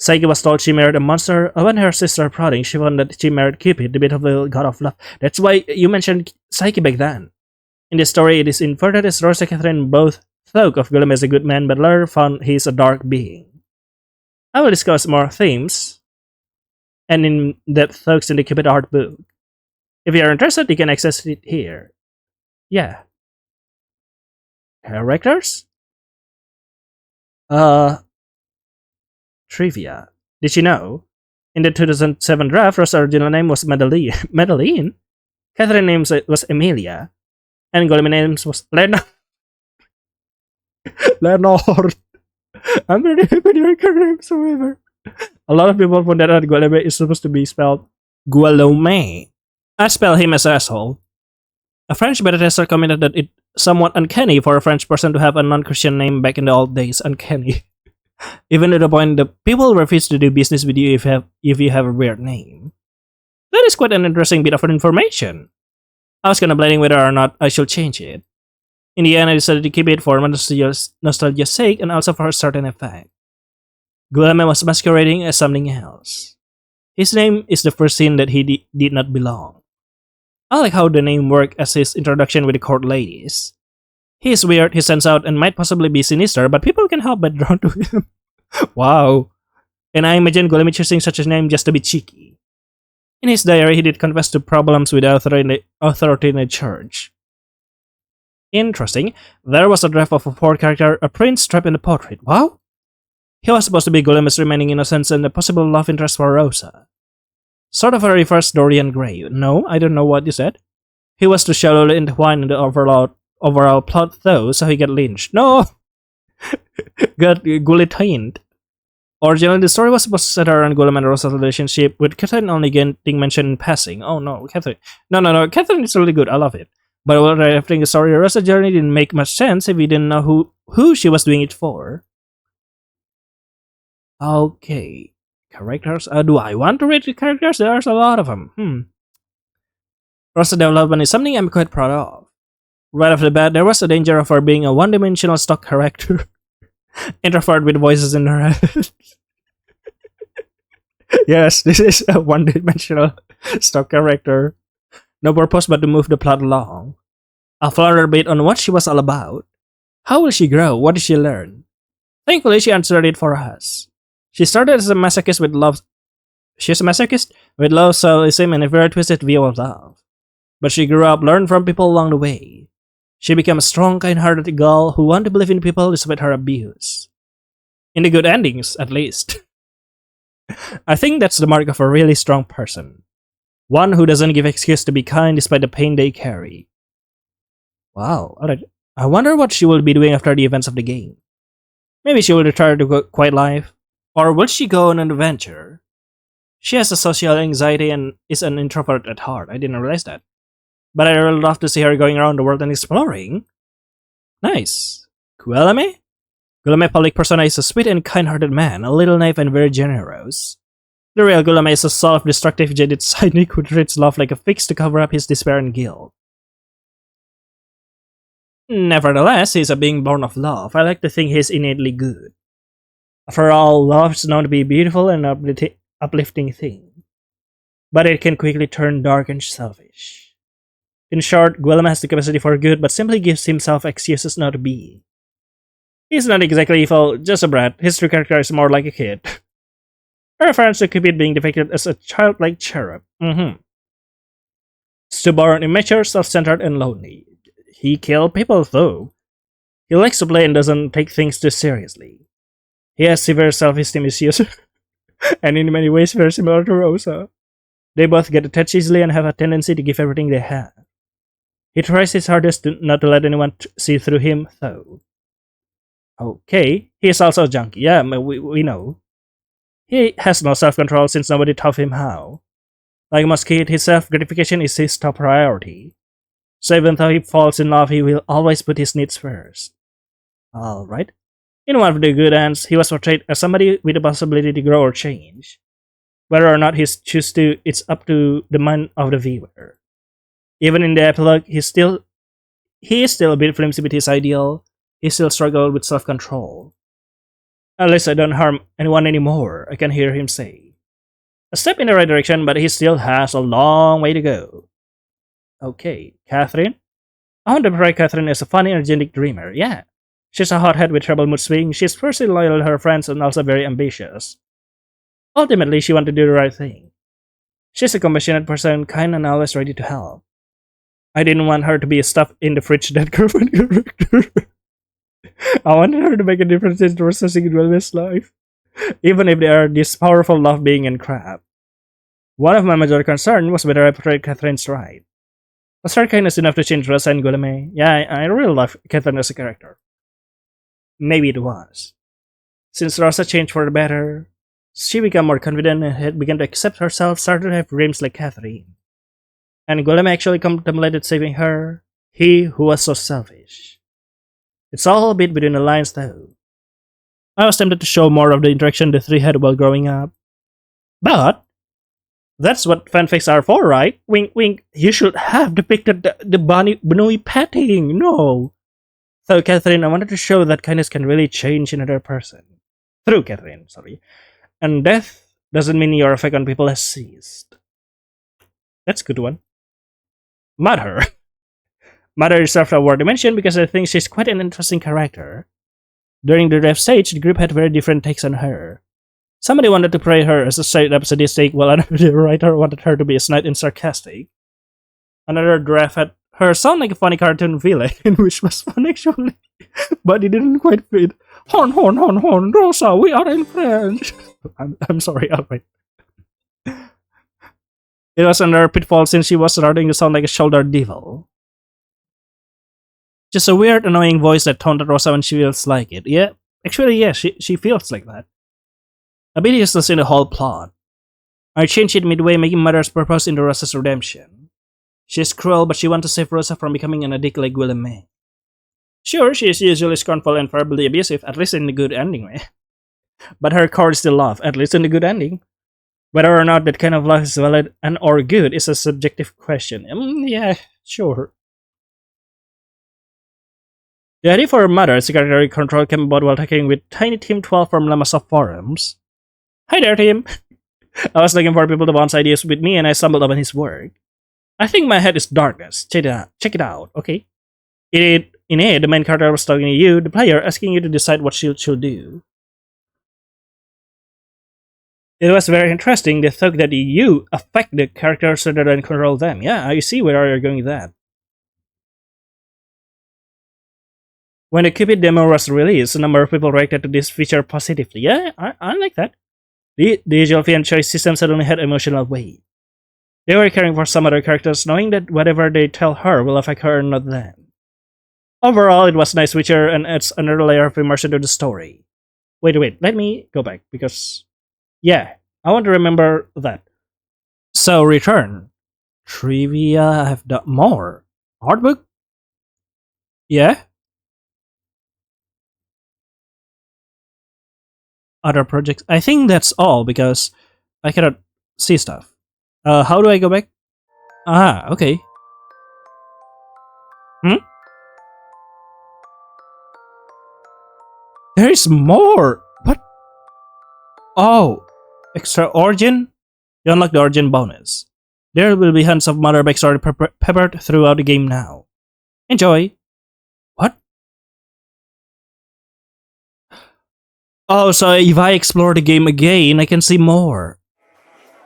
Psyche was told she married a monster. When her sister prodding, she found that she married Cupid, the beautiful god of love. That's why you mentioned Psyche back then. In this story, it is inferred as Rosa and Catherine both thought of Guilherme as a good man, but later found he is a dark being. I will discuss more themes and in-depth thoughts in the Cupid art book. If you are interested, you can access it here. Yeah. Characters? Trivia. Did you know? In the 2007 draft, Rosa's original name was Madeline. Madeline? Catherine's name was Emilia. And Guilherme's name was Leonard. Leonard. I'm very happy with your names, however. A lot of people point out Guilherme is supposed to be spelled Guillaume. I spell him as asshole. A French beta tester commented that it's somewhat uncanny for a French person to have a non-Christian name back in the old days. Uncanny. Even to the point that people refuse to do business with you if you have a weird name. That is quite an interesting bit of information. I was contemplating whether or not I should change it. In the end, I decided to keep it for nostalgia's sake and also for a certain effect. Guilherme was masquerading as something else. His name is the first sin that he did not belong. I like how the name worked as his introduction with the court ladies. He is weird, he stands out, and might possibly be sinister, but people can help but drawn to him. Wow. And I imagine Guilherme choosing such a name just to be cheeky. In his diary, he did confess to problems with the authority in the church. Interesting. There was a draft of a fourth character, a prince trapped in the portrait. Wow. He was supposed to be Guilherme's remaining innocence and a possible love interest for Rosa. Sort of a reverse Dorian Gray. No, I don't know what you said. He was too shallowly entwined in the overall plot though, so he got lynched. No! Got guillotined. Originally, the story was supposed to center around Guilherme and Rosa's relationship, with Catherine only getting mentioned in passing. Oh no, Catherine. No, Catherine is really good, I love it. But while drafting the story, Rosa's journey didn't make much sense if we didn't know who she was doing it for. Okay. Characters? Do I want to read the characters? There's a lot of them. Rosa's development is something I'm quite proud of. Right off the bat, there was a danger of her being a one-dimensional stock character, introvert with voices in her head. Yes, this is a one-dimensional stock character. No purpose but to move the plot along. I'll follow her bit on what she was all about. How will she grow? What did she learn? Thankfully, she answered it for us. She started as a masochist with love. She's a masochist with low self-esteem and a very twisted view of love. But she grew up, learned from people along the way. She became a strong, kind-hearted girl who wanted to believe in people despite her abuse. In the good endings, at least. I think that's the mark of a really strong person. One who doesn't give excuse to be kind despite the pain they carry. Wow, alright. I wonder what she will be doing after the events of the game. Maybe she will retire to quiet life. Or will she go on an adventure? She has a social anxiety and is an introvert at heart. I didn't realize that. But I really love to see her going around the world and exploring. Nice. Guillaume? Guillaume public persona is a sweet and kind-hearted man, a little naive and very generous. The real Guillaume is a self-destructive, jaded cynic who treats love like a fix to cover up his despair and guilt. Nevertheless, he is a being born of love. I like to think he is innately good. After all, love is known to be a beautiful and uplifting thing. But it can quickly turn dark and selfish. In short, Guillaume has the capacity for good, but simply gives himself excuses not to be. He's not exactly evil, just a brat. His true character is more like a kid. A reference to Cupid being depicted as a childlike cherub. Stubborn, immature, self-centered, and lonely. He killed people, though. He likes to play and doesn't take things too seriously. He has severe self-esteem issues, and in many ways very similar to Rosa. They both get attached easily and have a tendency to give everything they have. He tries his hardest not to let anyone see through him, though. Okay, he is also a junkie. Yeah, we know. He has no self-control since nobody taught him how. Like most kids, his self-gratification is his top priority. So even though he falls in love, he will always put his needs first. Alright. In one of the good ends, he was portrayed as somebody with the possibility to grow or change. Whether or not he chooses to, it's up to the mind of the viewer. Even in the epilogue, he is still a bit flimsy with his ideal. He still struggles with self-control. At least I don't harm anyone anymore, I can hear him say. A step in the right direction, but he still has a long way to go. Okay, Catherine? I want to portray Catherine as a funny, energetic dreamer, yeah. She's a hothead with trouble mood swings, she's fiercely loyal to her friends and also very ambitious. Ultimately, she wants to do the right thing. She's a compassionate person, kind and always ready to help. I didn't want her to be a stuff in the fridge dead girlfriend character. I wanted her to make a difference in processing Guillaume's life, even if they are this powerful love being and crap. One of my major concerns was whether I portrayed Catherine's right. Was her kindness enough to change Rosa and Guillaume? Yeah, I really love Catherine as a character. Maybe it was. Since Rosa changed for the better, she became more confident and had begun to accept herself, started to have dreams like Catherine. And Guillaume actually contemplated saving her, he who was so selfish. It's all a bit between the lines though. I was tempted to show more of the interaction the three had while growing up. But that's what fanfics are for, right? Wink wink, you should have depicted the Bunny petting, no. So Catherine, I wanted to show that kindness can really change another person. Through Catherine, sorry. And death doesn't mean your effect on people has ceased. That's a good one. Mother. Mother deserves a word to mention because I think she's quite an interesting character. During the draft stage, the group had very different takes on her. Somebody wanted to portray her as a straight-up sadistic, while another writer wanted her to be a snide and sarcastic. Another draft had her sound like a funny cartoon villain, which was fun actually, but it didn't quite fit. Horn, horn, horn, horn, Rosa, we are in French. I'm sorry, alright. It was another pitfall since she was starting to sound like a shoulder devil. Just a weird, annoying voice that taunted Rosa when she feels like it. Yeah, actually, yeah, she feels like that. A bit useless in the whole plot. I changed it midway, making Mother's purpose into Rosa's redemption. She's cruel, but she wants to save Rosa from becoming an addict like Guillaume. Sure, she is usually scornful and verbally abusive, at least in the good ending way. But her core is still love, at least in the good ending. Whether or not that kind of love is valid and or good is a subjective question. Yeah, sure. The idea for a mother secretary control came about while talking with Tiny Team 12 from Lamasoft forums. Hi there, team. I was looking for people to bounce ideas with me and I stumbled upon his work. I think my head is darkness. Check it out, okay? In it, the main character was talking to you, the player, asking you to decide what she should do. It was very interesting. They thought that you affect the characters rather than control them. Yeah, I see where you're going with that. When the Cupid demo was released, a number of people reacted to this feature positively. Yeah, I like that. The usual fan choice system suddenly had emotional weight. They were caring for some other characters, knowing that whatever they tell her will affect her and not them. Overall, it was a nice feature and adds another layer of immersion to the story. Wait, let me go back, because... yeah, I want to remember that. So, return. Trivia, I've done more. Art book? Yeah? Other projects? I think that's all, because I cannot see stuff. How do I go back? Ah, okay. There is more! What? Oh, extra origin? You unlock the origin bonus. There will be hints of mother backstory peppered throughout the game now. Enjoy! What? Oh, so if I explore the game again, I can see more.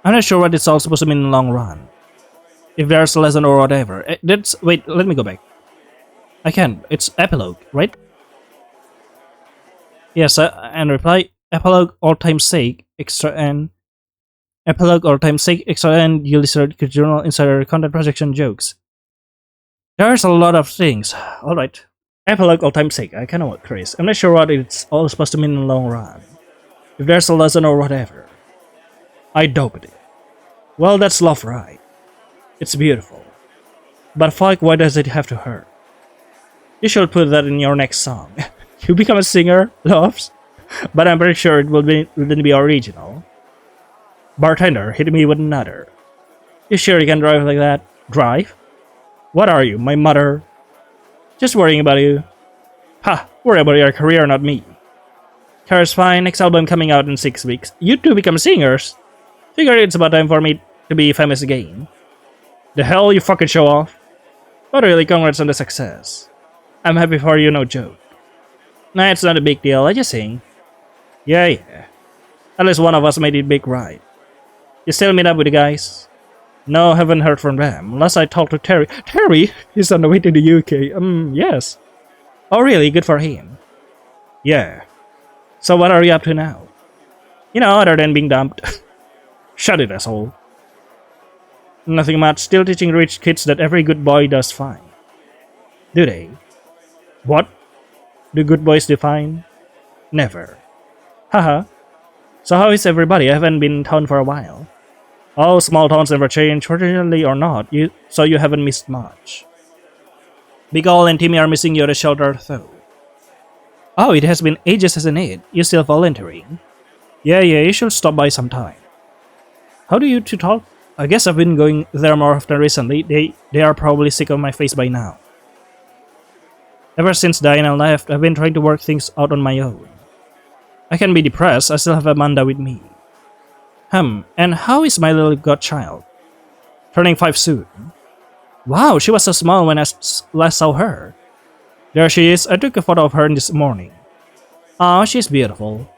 I'm not sure what it's all supposed to mean in the long run. If there's a lesson or whatever. Wait, let me go back. I can't. It's epilogue, right? Yes, and reply epilogue all time's sake, extra and epilogue all time's sake, extra and user journal insider content projection jokes. There's a lot of things. Alright. Epilogue all time's sake. I kinda want Chris. I'm not sure what it's all supposed to mean in the long run. If there's a lesson or whatever. I doped it. Well, that's love, right? It's beautiful. But fuck, why does it have to hurt? You should put that in your next song. You become a singer, loves? But I'm pretty sure it wouldn't be original. Bartender, hit me with another. You sure you can drive like that? Drive? What are you, my mother? Just worrying about you. Ha! Worry about your career, not me. Car's fine, next album coming out in 6 weeks. You two become singers. Figure it's about time for me to be famous again. The hell, you fucking show off. But really, congrats on the success. I'm happy for you, no joke. Nah, it's not a big deal, I just sing. Yeah. At least one of us made it big, right? You still meet up with the guys? No, haven't heard from them. Last I talked to Terry. Terry? He's on the way to the UK. Yes. Oh, really? Good for him. Yeah. So what are you up to now? You know, other than being dumped. Shut it, asshole. Nothing much. Still teaching rich kids that every good boy does fine. Do they? What? Do good boys define? Never. Haha. So how is everybody? I haven't been in town for a while. Oh, small towns never change, fortunately or not, so you haven't missed much. Big Ol and Timmy are missing you at the shelter though. Oh, it has been ages, hasn't it? You still volunteering? Yeah, you should stop by sometime. How do you two talk? I guess I've been going there more often recently. They are probably sick of my face by now. Ever since Diana left, I've been trying to work things out on my own. I can be depressed, I still have Amanda with me. And how is my little godchild? Turning 5 soon. Wow, she was so small when I last saw her. There she is, I took a photo of her this morning. Aw, she's beautiful.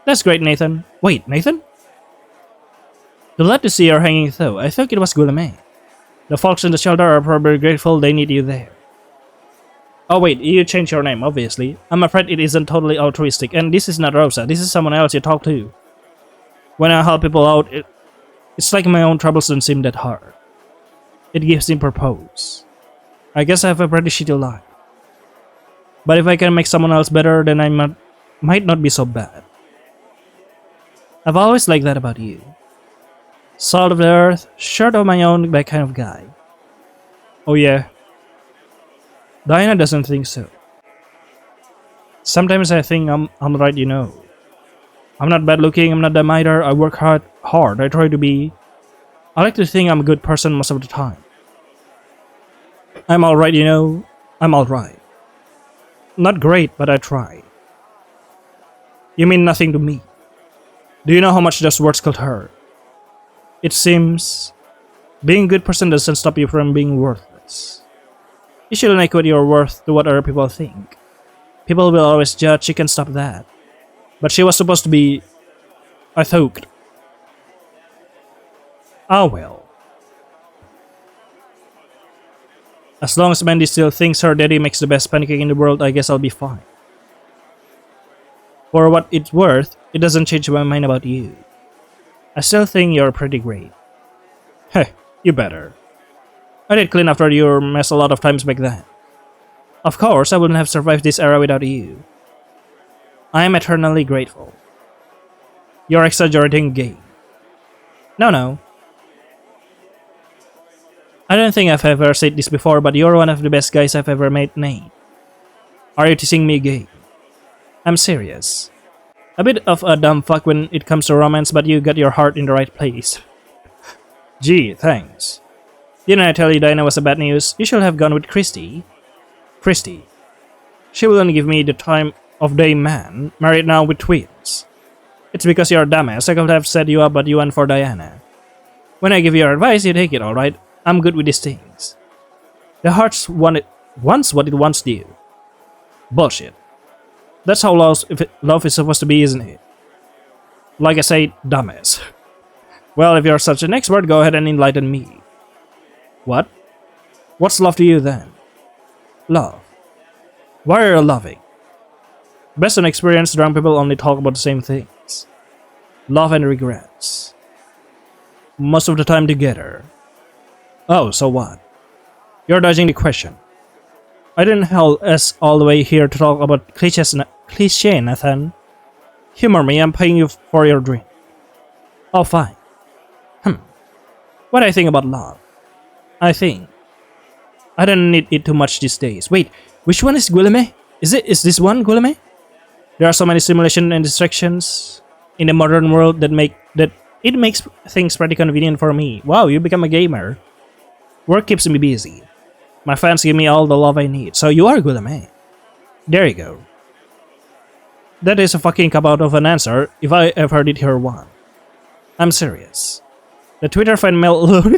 That's great, Nathan. Wait, Nathan? Glad to see her hanging though, I thought it was Gulamay. The folks in the shelter are probably grateful they need you there. Oh wait, you changed your name, obviously. I'm afraid it isn't totally altruistic, and this is not Rosa, this is someone else you talk to. When I help people out, it's like my own troubles don't seem that hard. It gives me purpose. I guess I have a pretty shitty life. But if I can make someone else better, then I might not be so bad. I've always liked that about you. Salt of the earth, shirt of my own, that kind of guy. Oh yeah. Diana doesn't think so. Sometimes I think I'm right, you know. I'm not bad looking, I'm not dumb either, I work hard, I try to be... I like to think I'm a good person most of the time. I'm alright, you know. I'm alright. Not great, but I tried. You mean nothing to me. Do you know how much those words could hurt? It seems being a good person doesn't stop you from being worthless. You shouldn't equate your worth to what other people think. People will always judge, you can stop that. But she was supposed to be... I thought. Ah well. As long as Mandy still thinks her daddy makes the best pancake in the world, I guess I'll be fine. For what it's worth, it doesn't change my mind about you. I still think you're pretty great. Heh, you better. I did clean after your mess a lot of times back then. Of course, I wouldn't have survived this era without you. I am eternally grateful. You're exaggerating, gay. No. I don't think I've ever said this before, but you're one of the best guys I've ever met, Nate. Are you teasing me, gay? I'm serious. A bit of a dumb fuck when it comes to romance, but you got your heart in the right place. Gee, thanks. Didn't I tell you Dinah was a bad news? You should have gone with Christy. Christy. She wouldn't give me the time of day, man. Married now with twins. It's because you're a dumbass. I could have set you up, but you went for Diana. When I give you your advice, you take it, alright? I'm good with these things. The heart wants what it wants to do. Bullshit. That's how love is supposed to be, isn't it? Like I said, dumbass. Well, if you're such an expert, go ahead and enlighten me. What? What's love to you then? Love. Why are you loving? Based on experience, drunk people only talk about the same things. Love and regrets. Most of the time together. Oh, so what? You're dodging the question. I didn't haul us all the way here to talk about cliches, Nathan. Humor me, I'm paying you for your drink. Oh, fine. What do I think about love? I don't need it too much these days. Wait, which one is Guilherme? Is this one Guilherme? There are so many simulations and distractions in the modern world that it makes things pretty convenient for me. Wow, you become a gamer. Work keeps me busy. My fans give me all the love I need, so you are Guilherme. There you go. That is a fucking cop-out of an answer, if I ever did hear one. I'm serious. The Twitter fan mail alone.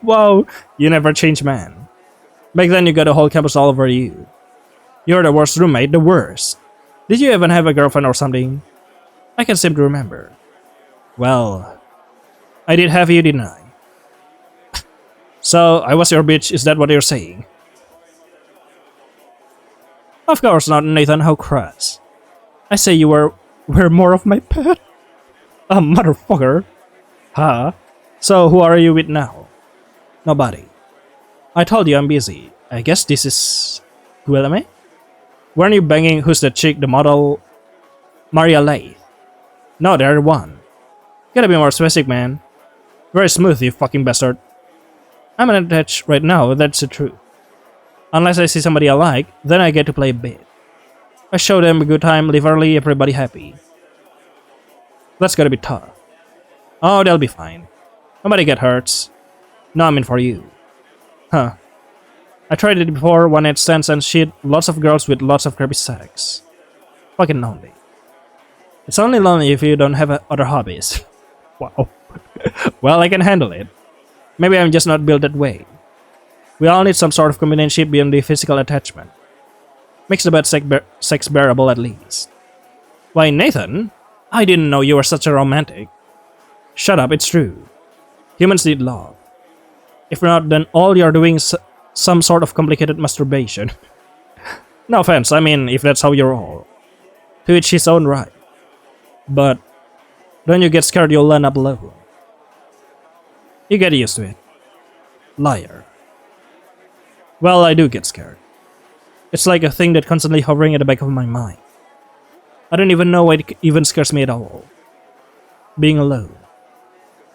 Wow, you never change, man. Back then you got a whole campus all over you. You're the worst roommate, the worst. Did you even have a girlfriend or something? I can't seem to remember. Well, I did have you, didn't I? So, I was your bitch, is that what you're saying? Of course not, Nathan, how crass. I say you were more of my pet. Motherfucker. Huh? So, who are you with now? Nobody. I told you I'm busy. I guess this is... Guilherme? Weren't you banging who's the chick, the model? Maria Leigh. No, they're the one. Gotta be more specific, man. Very smooth, you fucking bastard. I'm unattached right now, that's the truth. Unless I see somebody I like, then I get to play a bit. I show them a good time, leave early, everybody happy. That's gotta be tough. Oh, they'll be fine. Nobody get hurts. No, I'm in for you. Huh. I tried it before, one night stands and shit, lots of girls with lots of creepy sex. Fucking lonely. It's only lonely if you don't have other hobbies. Wow. Well, I can handle it. Maybe I'm just not built that way. We all need some sort of companionship beyond the physical attachment. Makes the bad sex bearable at least. Why, Nathan? I didn't know you were such a romantic. Shut up, it's true. Humans need love. If not, then all you're doing is some sort of complicated masturbation. No offense, I mean, if that's how you roll. To each his own right. But don't you get scared you'll end up alone. You get used to it. Liar. Well, I do get scared. It's like a thing that constantly hovering at the back of my mind. I don't even know why it even scares me at all. Being alone.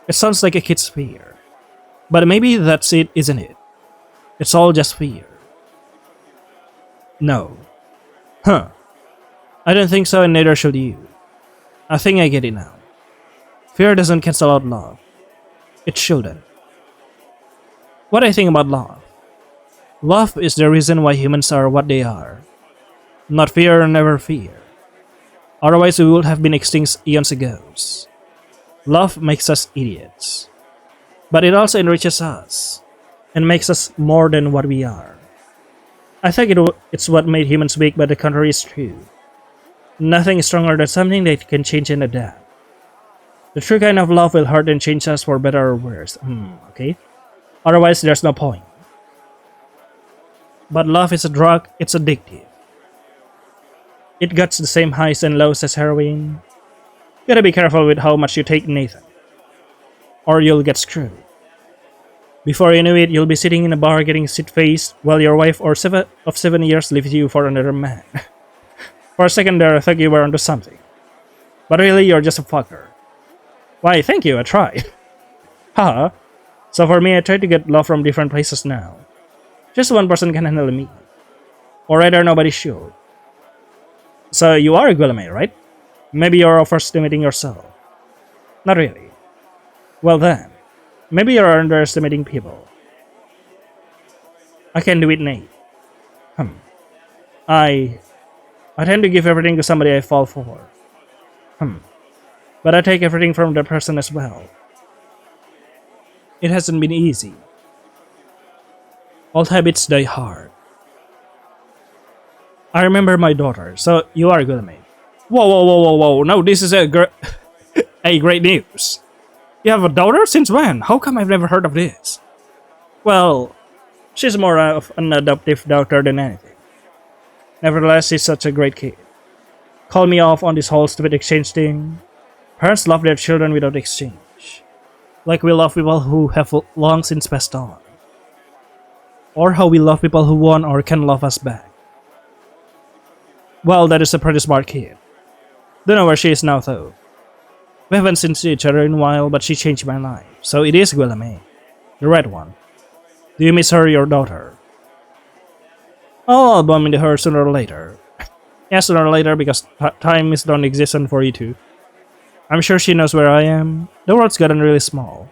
It sounds like a kid's fear. But maybe that's it, isn't it? It's all just fear. No. Huh. I don't think so, and neither should you. I think I get it now. Fear doesn't cancel out love. It shouldn't. What I think about love? Love is the reason why humans are what they are. Not fear, never fear. Otherwise we would have been extinct eons ago. Love makes us idiots. But it also enriches us and makes us more than what we are. I think it's what made humans weak, but the contrary is true. Nothing is stronger than something that can change and adapt. The true kind of love will hurt and change us for better or worse. Okay? Otherwise, there's no point. But love is a drug, it's addictive. It gets the same highs and lows as heroin. Gotta be careful with how much you take, Nathan. Or you'll get screwed. Before you know it, you'll be sitting in a bar getting shit-faced while your wife of 7 years leaves you for another man. For a second there, I thought you were onto something. But really, you're just a fucker. Why, thank you, I tried. Haha. So for me, I try to get love from different places now. Just one person can handle me. Or rather, nobody should. So you are a Guillemette, right? Maybe you're overestimating yourself. Not really. Well then, maybe you're underestimating people. I can do it, Nate. I tend to give everything to somebody I fall for. But I take everything from that person as well. It hasn't been easy. Old habits die hard. I remember my daughter, so you are a good mate. Whoa. No, this is a great news. You have a daughter? Since when? How come I've never heard of this? Well, she's more of an adoptive daughter than anything. Nevertheless, she's such a great kid. Call me off on this whole stupid exchange thing. Parents love their children without exchange. Like we love people who have long since passed on. Or how we love people who won or can love us back. Well, that is a pretty smart kid. Don't know where she is now though. We haven't seen each other in a while, but she changed my life. So it is Guillemette. The red one. Do you miss her, your daughter? Oh, I'll bump into her sooner or later. Yeah, sooner or later, because time is non-existent for you two. I'm sure she knows where I am. The world's gotten really small.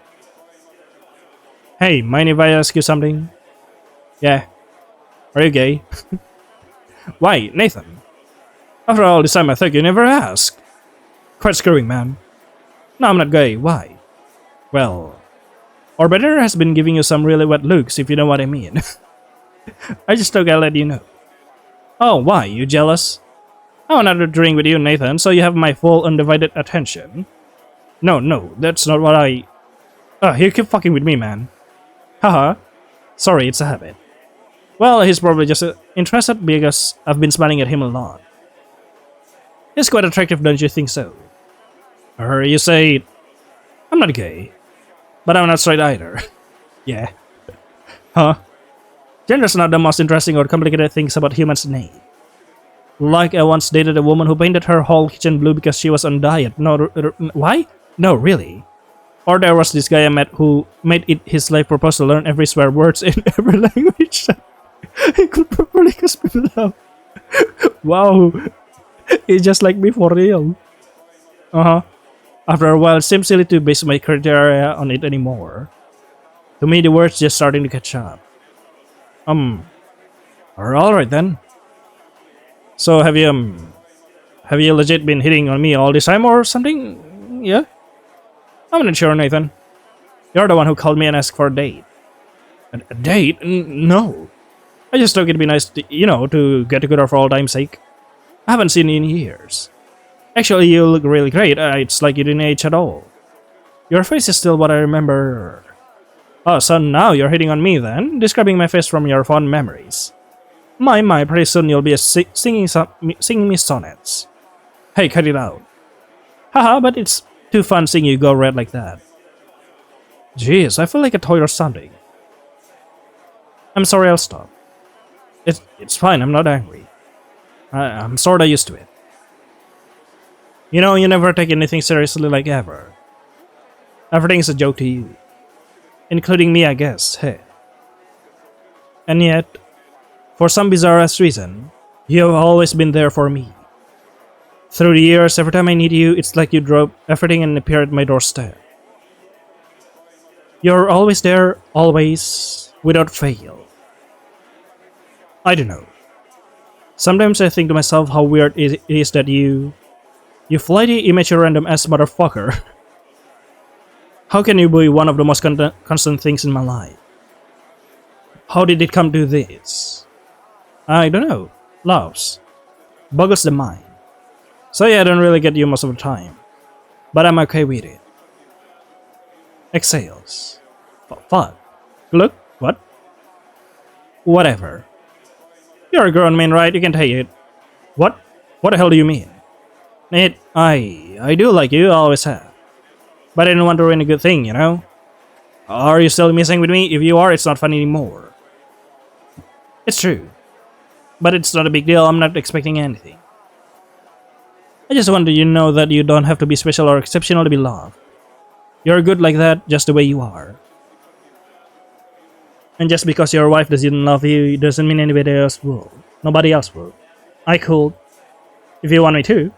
Hey, mind if I ask you something? Yeah. Are you gay? Why, Nathan? After all this time, I thought you never asked. Quite screwing, man. No, I'm not gay. Why? Well, our brother has been giving you some really wet looks, if you know what I mean. I just thought I'd let you know. Oh, why? You jealous? I want another drink with you, Nathan, so you have my full undivided attention. No, that's not what I... you keep fucking with me, man. Haha. Sorry, it's a habit. Well, he's probably just interested because I've been smiling at him a lot. He's quite attractive, don't you think so? Or you say... I'm not gay. But I'm not straight either. Yeah. Huh? Gender's not the most interesting or complicated things about humans' need. Like I once dated a woman who painted her whole kitchen blue because she was on diet. No, why? No, really. Or there was this guy I met who made it his life purpose to learn every swear words in every language that he could properly cuss people out. Wow. He's just like me for real. After a while, it seems silly to base my criteria on it anymore. To me, the words just starting to catch up. Alright then. So have you legit been hitting on me all this time or something? Yeah? I'm not sure, Nathan. You're the one who called me and asked for a date. A date? No. I just thought it'd be nice to, to get together for old time's sake. I haven't seen you in years. Actually, you look really great. It's like you didn't age at all. Your face is still what I remember. Oh, so now you're hitting on me then? Describing my face from your fond memories. My, pretty soon you'll be singing me sonnets. Hey, cut it out. Haha, but it's too fun seeing you go red like that. Jeez, I feel like a toy or something. I'm sorry, I'll stop. It's fine, I'm not angry. I'm sorta used to it. You know, you never take anything seriously like ever. Everything's a joke to you. Including me, I guess, hey. And yet, for some bizarre-ass reason, you have always been there for me. Through the years, every time I need you, it's like you drop everything and appear at my doorstep. You're always there, always, without fail. I don't know. Sometimes I think to myself how weird it is that you flighty, immature, random ass motherfucker. How can you be one of the most constant things in my life? How did it come to this? I don't know. Loves. Boggles the mind. So yeah, I don't really get you most of the time. But I'm okay with it. Exhales. Fuck. Look. What? Whatever. You're a grown man, right? You can take it. What? What the hell do you mean? Nate, I do like you, I always have. But I didn't want to ruin a good thing, you know? Are you still messing with me? If you are, it's not fun anymore. It's true. But it's not a big deal, I'm not expecting anything. I just wanted you to know that you don't have to be special or exceptional to be loved. You're good like that, just the way you are. And just because your wife doesn't love you, doesn't mean anybody else will. Nobody else will. I could. If you want me to.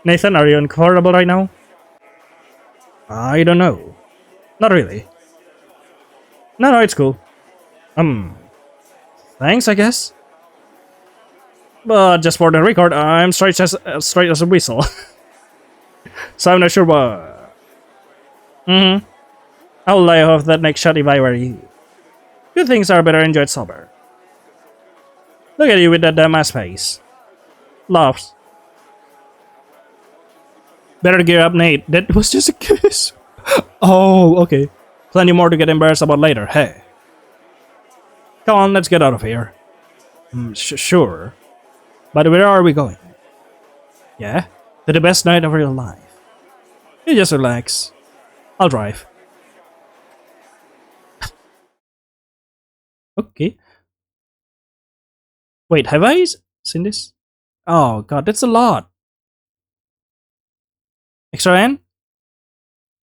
Nathan, are you uncomfortable right now? I don't know. Not really. No, it's cool. Thanks, I guess. But just for the record, I'm straight as a whistle. So I'm not sure what... I would lay off that next shot if I were you. Good things are better enjoyed sober. Look at you with that damn ass face. Laughs. Better gear up, Nate. That was just a kiss. Oh, okay. Plenty more to get embarrassed about later, hey. Come on, let's get out of here. Sure. But where are we going? Yeah? To the best night of your life. You just relax. I'll drive. Okay. Wait, have I seen this? Oh god, that's a lot. Extra N?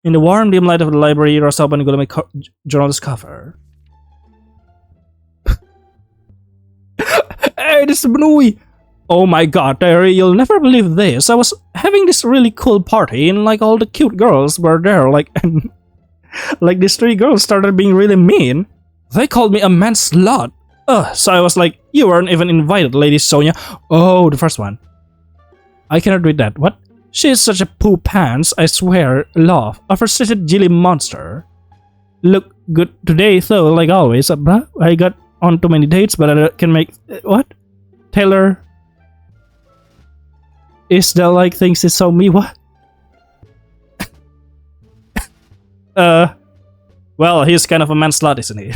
In the warm, dim light of the library, Eros opened gloomy journal's cover. Hey, this is Bnui! Oh my god, Terry, you'll never believe this. I was having this really cool party and like all the cute girls were there, and like these 3 girls started being really mean. They called me a man slut. So I was like, you weren't even invited, Lady Sonia. Oh, the first one. I cannot read that. What? She is such a poo pants, I swear. Love, a frustrated jelly monster. Look good today, though, like always. Bruh, I got on too many dates, but I can make... what? Taylor... Is that like things he saw me? What? Well, he's kind of a man slut, isn't he?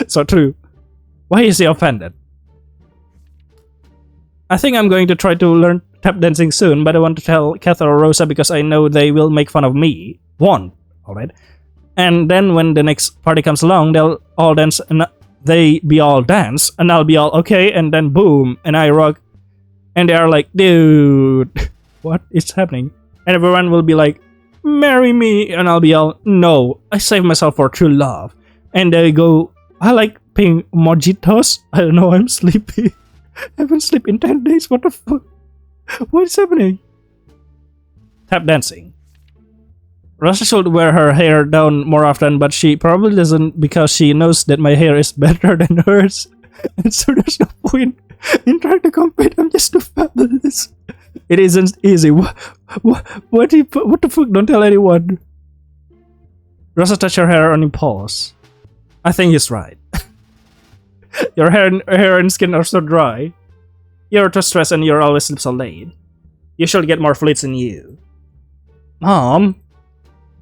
So true. Why is he offended? I think I'm going to try to learn tap dancing soon, but I want to tell Kath or Rosa because I know they will make fun of me. Alright? And then when the next party comes along, they'll all dance and they be all dance, and I'll be all okay, and then boom, and I rock. And they are like, dude, what is happening? And everyone will be like, marry me, and I'll be all, no, I saved myself for true love. And they go, I like pink mojitos. I don't know, I'm sleepy. I haven't slept in 10 days, what the fuck? What is happening? Tap dancing. Rosa should wear her hair down more often, but she probably doesn't because she knows that my hair is better than hers. And so there's no point in trying to compete. I'm just too fabulous. It isn't easy. What the fuck? Don't tell anyone. Rosa touched her hair on impulse. I think he's right. Your hair and skin are so dry. You're too stressed and you're always sleep so late. You should get more fleets in you. Mom?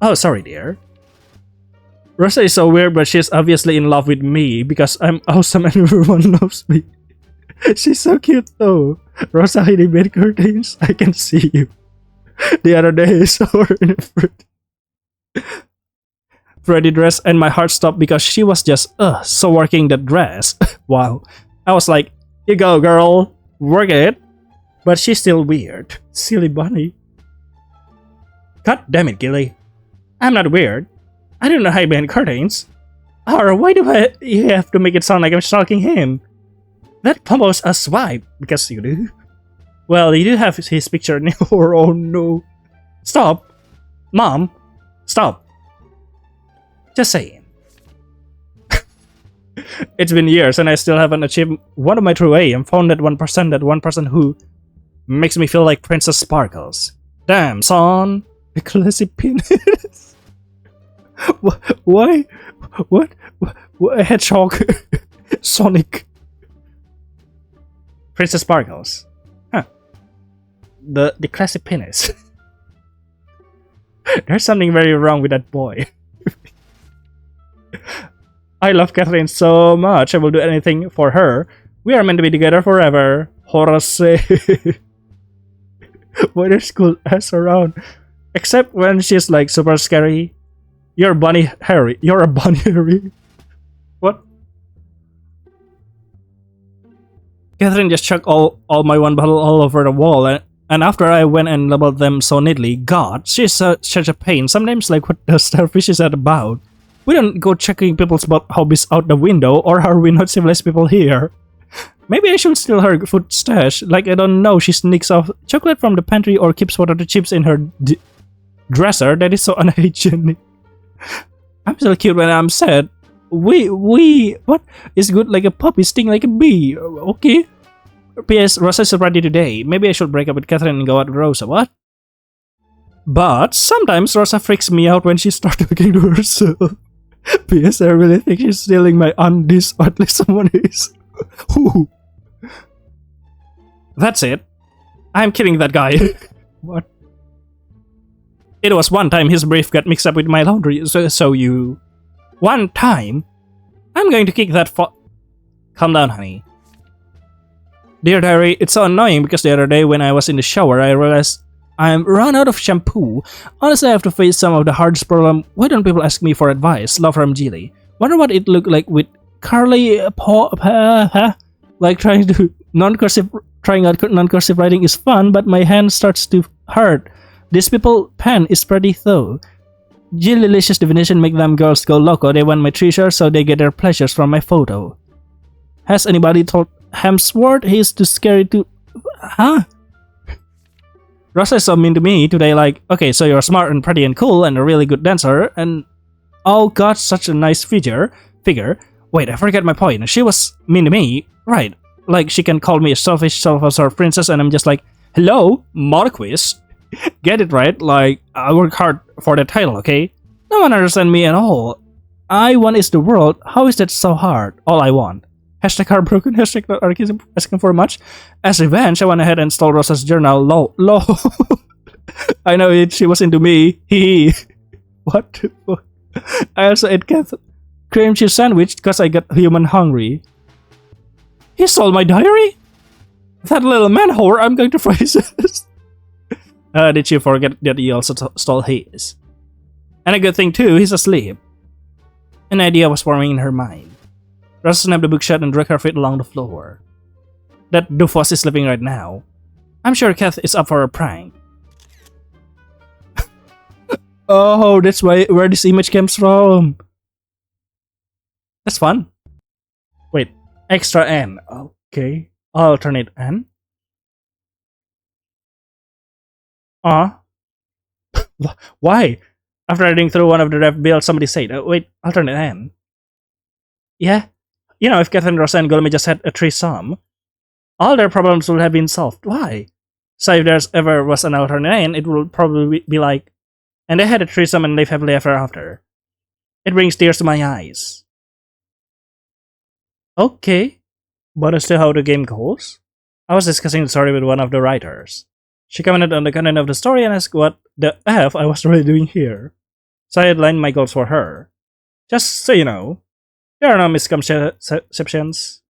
Oh, sorry, dear. Rosa is so weird, but she's obviously in love with me because I'm awesome and everyone loves me. She's so cute though. Rosa hiding bed curtains. I can see you. The other day I saw her in a Freddy dress and my heart stopped because she was just so working that dress. Wow. I was like, you go girl, work it. But she's still weird. Silly bunny. God damn it, Gilly. I'm not weird. I don't know hide behind curtains. Or why do you have to make it sound like I'm stalking him? That Pombo's a swipe, because you do. Well, you do have his picture in your oh no. Stop. Mom, stop. Just saying. It's been years and I still haven't achieved one of my true aim. Found that 1%, that 1% who makes me feel like Princess Sparkles. Damn, son. A classy penis. Why? What? A hedgehog? Sonic. Princess Sparkles. Huh. The classy penis. There's something very wrong with that boy. I love Catherine so much. I will do anything for her. We are meant to be together forever. Horace. Why there's cool ass around? Except when she's like super scary. You're Bunny Harry. You're a Bunny Harry. What? Catherine just chucked all my one bottle all over the wall, and after I went and labeled them so neatly, God, she's such a pain. Sometimes, like, what the starfish is that about? We don't go checking people's hobbies out the window, or are we not civilized people here? Maybe I should steal her food stash. Like, I don't know, she sneaks off chocolate from the pantry or keeps potato chips in her dresser. That is so unhygienic. I'm still cute when I'm sad. What is good like a puppy, sting like a bee? Okay. P.S. Rosa is ready today. Maybe I should break up with Catherine and go out with Rosa. What? But sometimes Rosa freaks me out when she starts talking to herself. P.S. I really think she's stealing my undies, or at least someone is. Who? That's it. I'm killing that guy. What? It was one time his brief got mixed up with my laundry, so you... One time? I'm going to kick that Calm down, honey. Dear diary, it's so annoying because the other day when I was in the shower, I realized I'm run out of shampoo. Honestly, I have to face some of the hardest problem. Why don't people ask me for advice? Love from Jilly. Wonder what it looked like with Carly like trying out non-cursive writing is fun, but my hand starts to hurt. This people pen is pretty though. Jillylicious definition make them girls go loco. They want my treasure, so they get their pleasures from my photo. Has anybody told Hemsworth he's too scary to... Huh? Rosa is so mean to me today, like, okay, so you're smart and pretty and cool and a really good dancer, and oh god, such a nice figure. Wait, I forget my point. She was mean to me, right? Like, she can call me a selfish, self-absorbed princess, and I'm just like, hello, Marquis. Get it right, like, I work hard for the title, okay? No one understands me at all. I want is the world. How is that so hard? All I want. Hashtag heartbroken, hashtag not asking for much. As revenge, I went ahead and stole Rosa's journal. Low. I know it, she was into me. Hee. What the fuck? I also ate cream cheese sandwich because I got human hungry. He stole my diary? That little man whore, I'm going to phrase this. Did you forget that he also stole his? And a good thing too, he's asleep. An idea was forming in her mind. Rosa snapped the book shut and dragged her feet along the floor. That doofus is sleeping right now. I'm sure Kath is up for a prank. Oh, that's where this image comes from. That's fun. Wait, extra N. Okay. Alternate N. Why? After reading through one of the ref bills, somebody said, wait, alternate N. Yeah. You know, if Kath and Rosa and Golemy just had a threesome, all their problems would have been solved. Why? So if there's ever was an alternate N, it will probably be like, and they had a threesome and live happily ever after. It brings tears to my eyes. Okay. But as to how the game goes, I was discussing the story with one of the writers. She commented on the content of the story and asked what the F I was really doing here. So I outlined my goals for her. Just so you know, there are no misconceptions.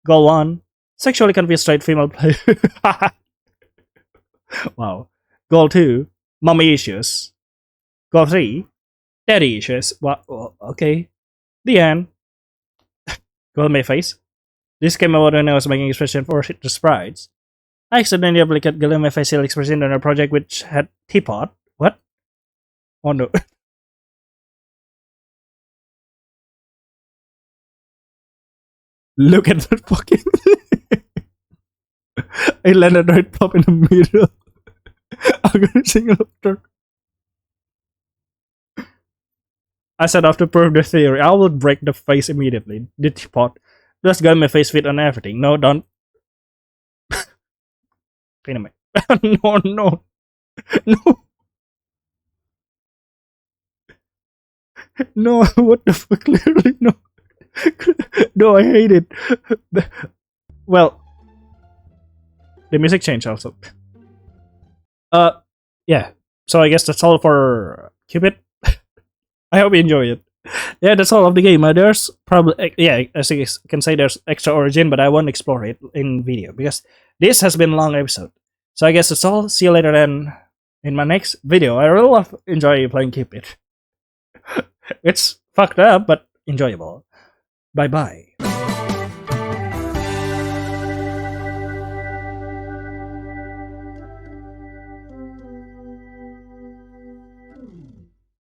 Goal 1. Sexually confused straight female player. Wow. Goal 2. Mommy issues. Goal 3. Daddy issues. Well, okay. The end. Goal my face. This came about when I was making expression for the sprites. I accidentally applied Golem my facial expression on a project which had teapot. What? Oh no. Look at that fucking I landed right pop in the middle. I'm gonna sing after. I set off to prove the theory. I will break the face immediately. The teapot. Just got my face fit on everything. No, don't. Dynamite. No, no, no, no. What the fuck? Clearly, no. No, I hate it. Well, the music changed also. Yeah. So I guess that's all for Cupid. I hope you enjoy it. Yeah, that's all of the game. There's probably, yeah, as you can say, there's extra origin, but I won't explore it in video because this has been a long episode. So I guess that's all. See you later then in my next video. I really enjoy playing Cupid. It's fucked up, but enjoyable. Bye bye.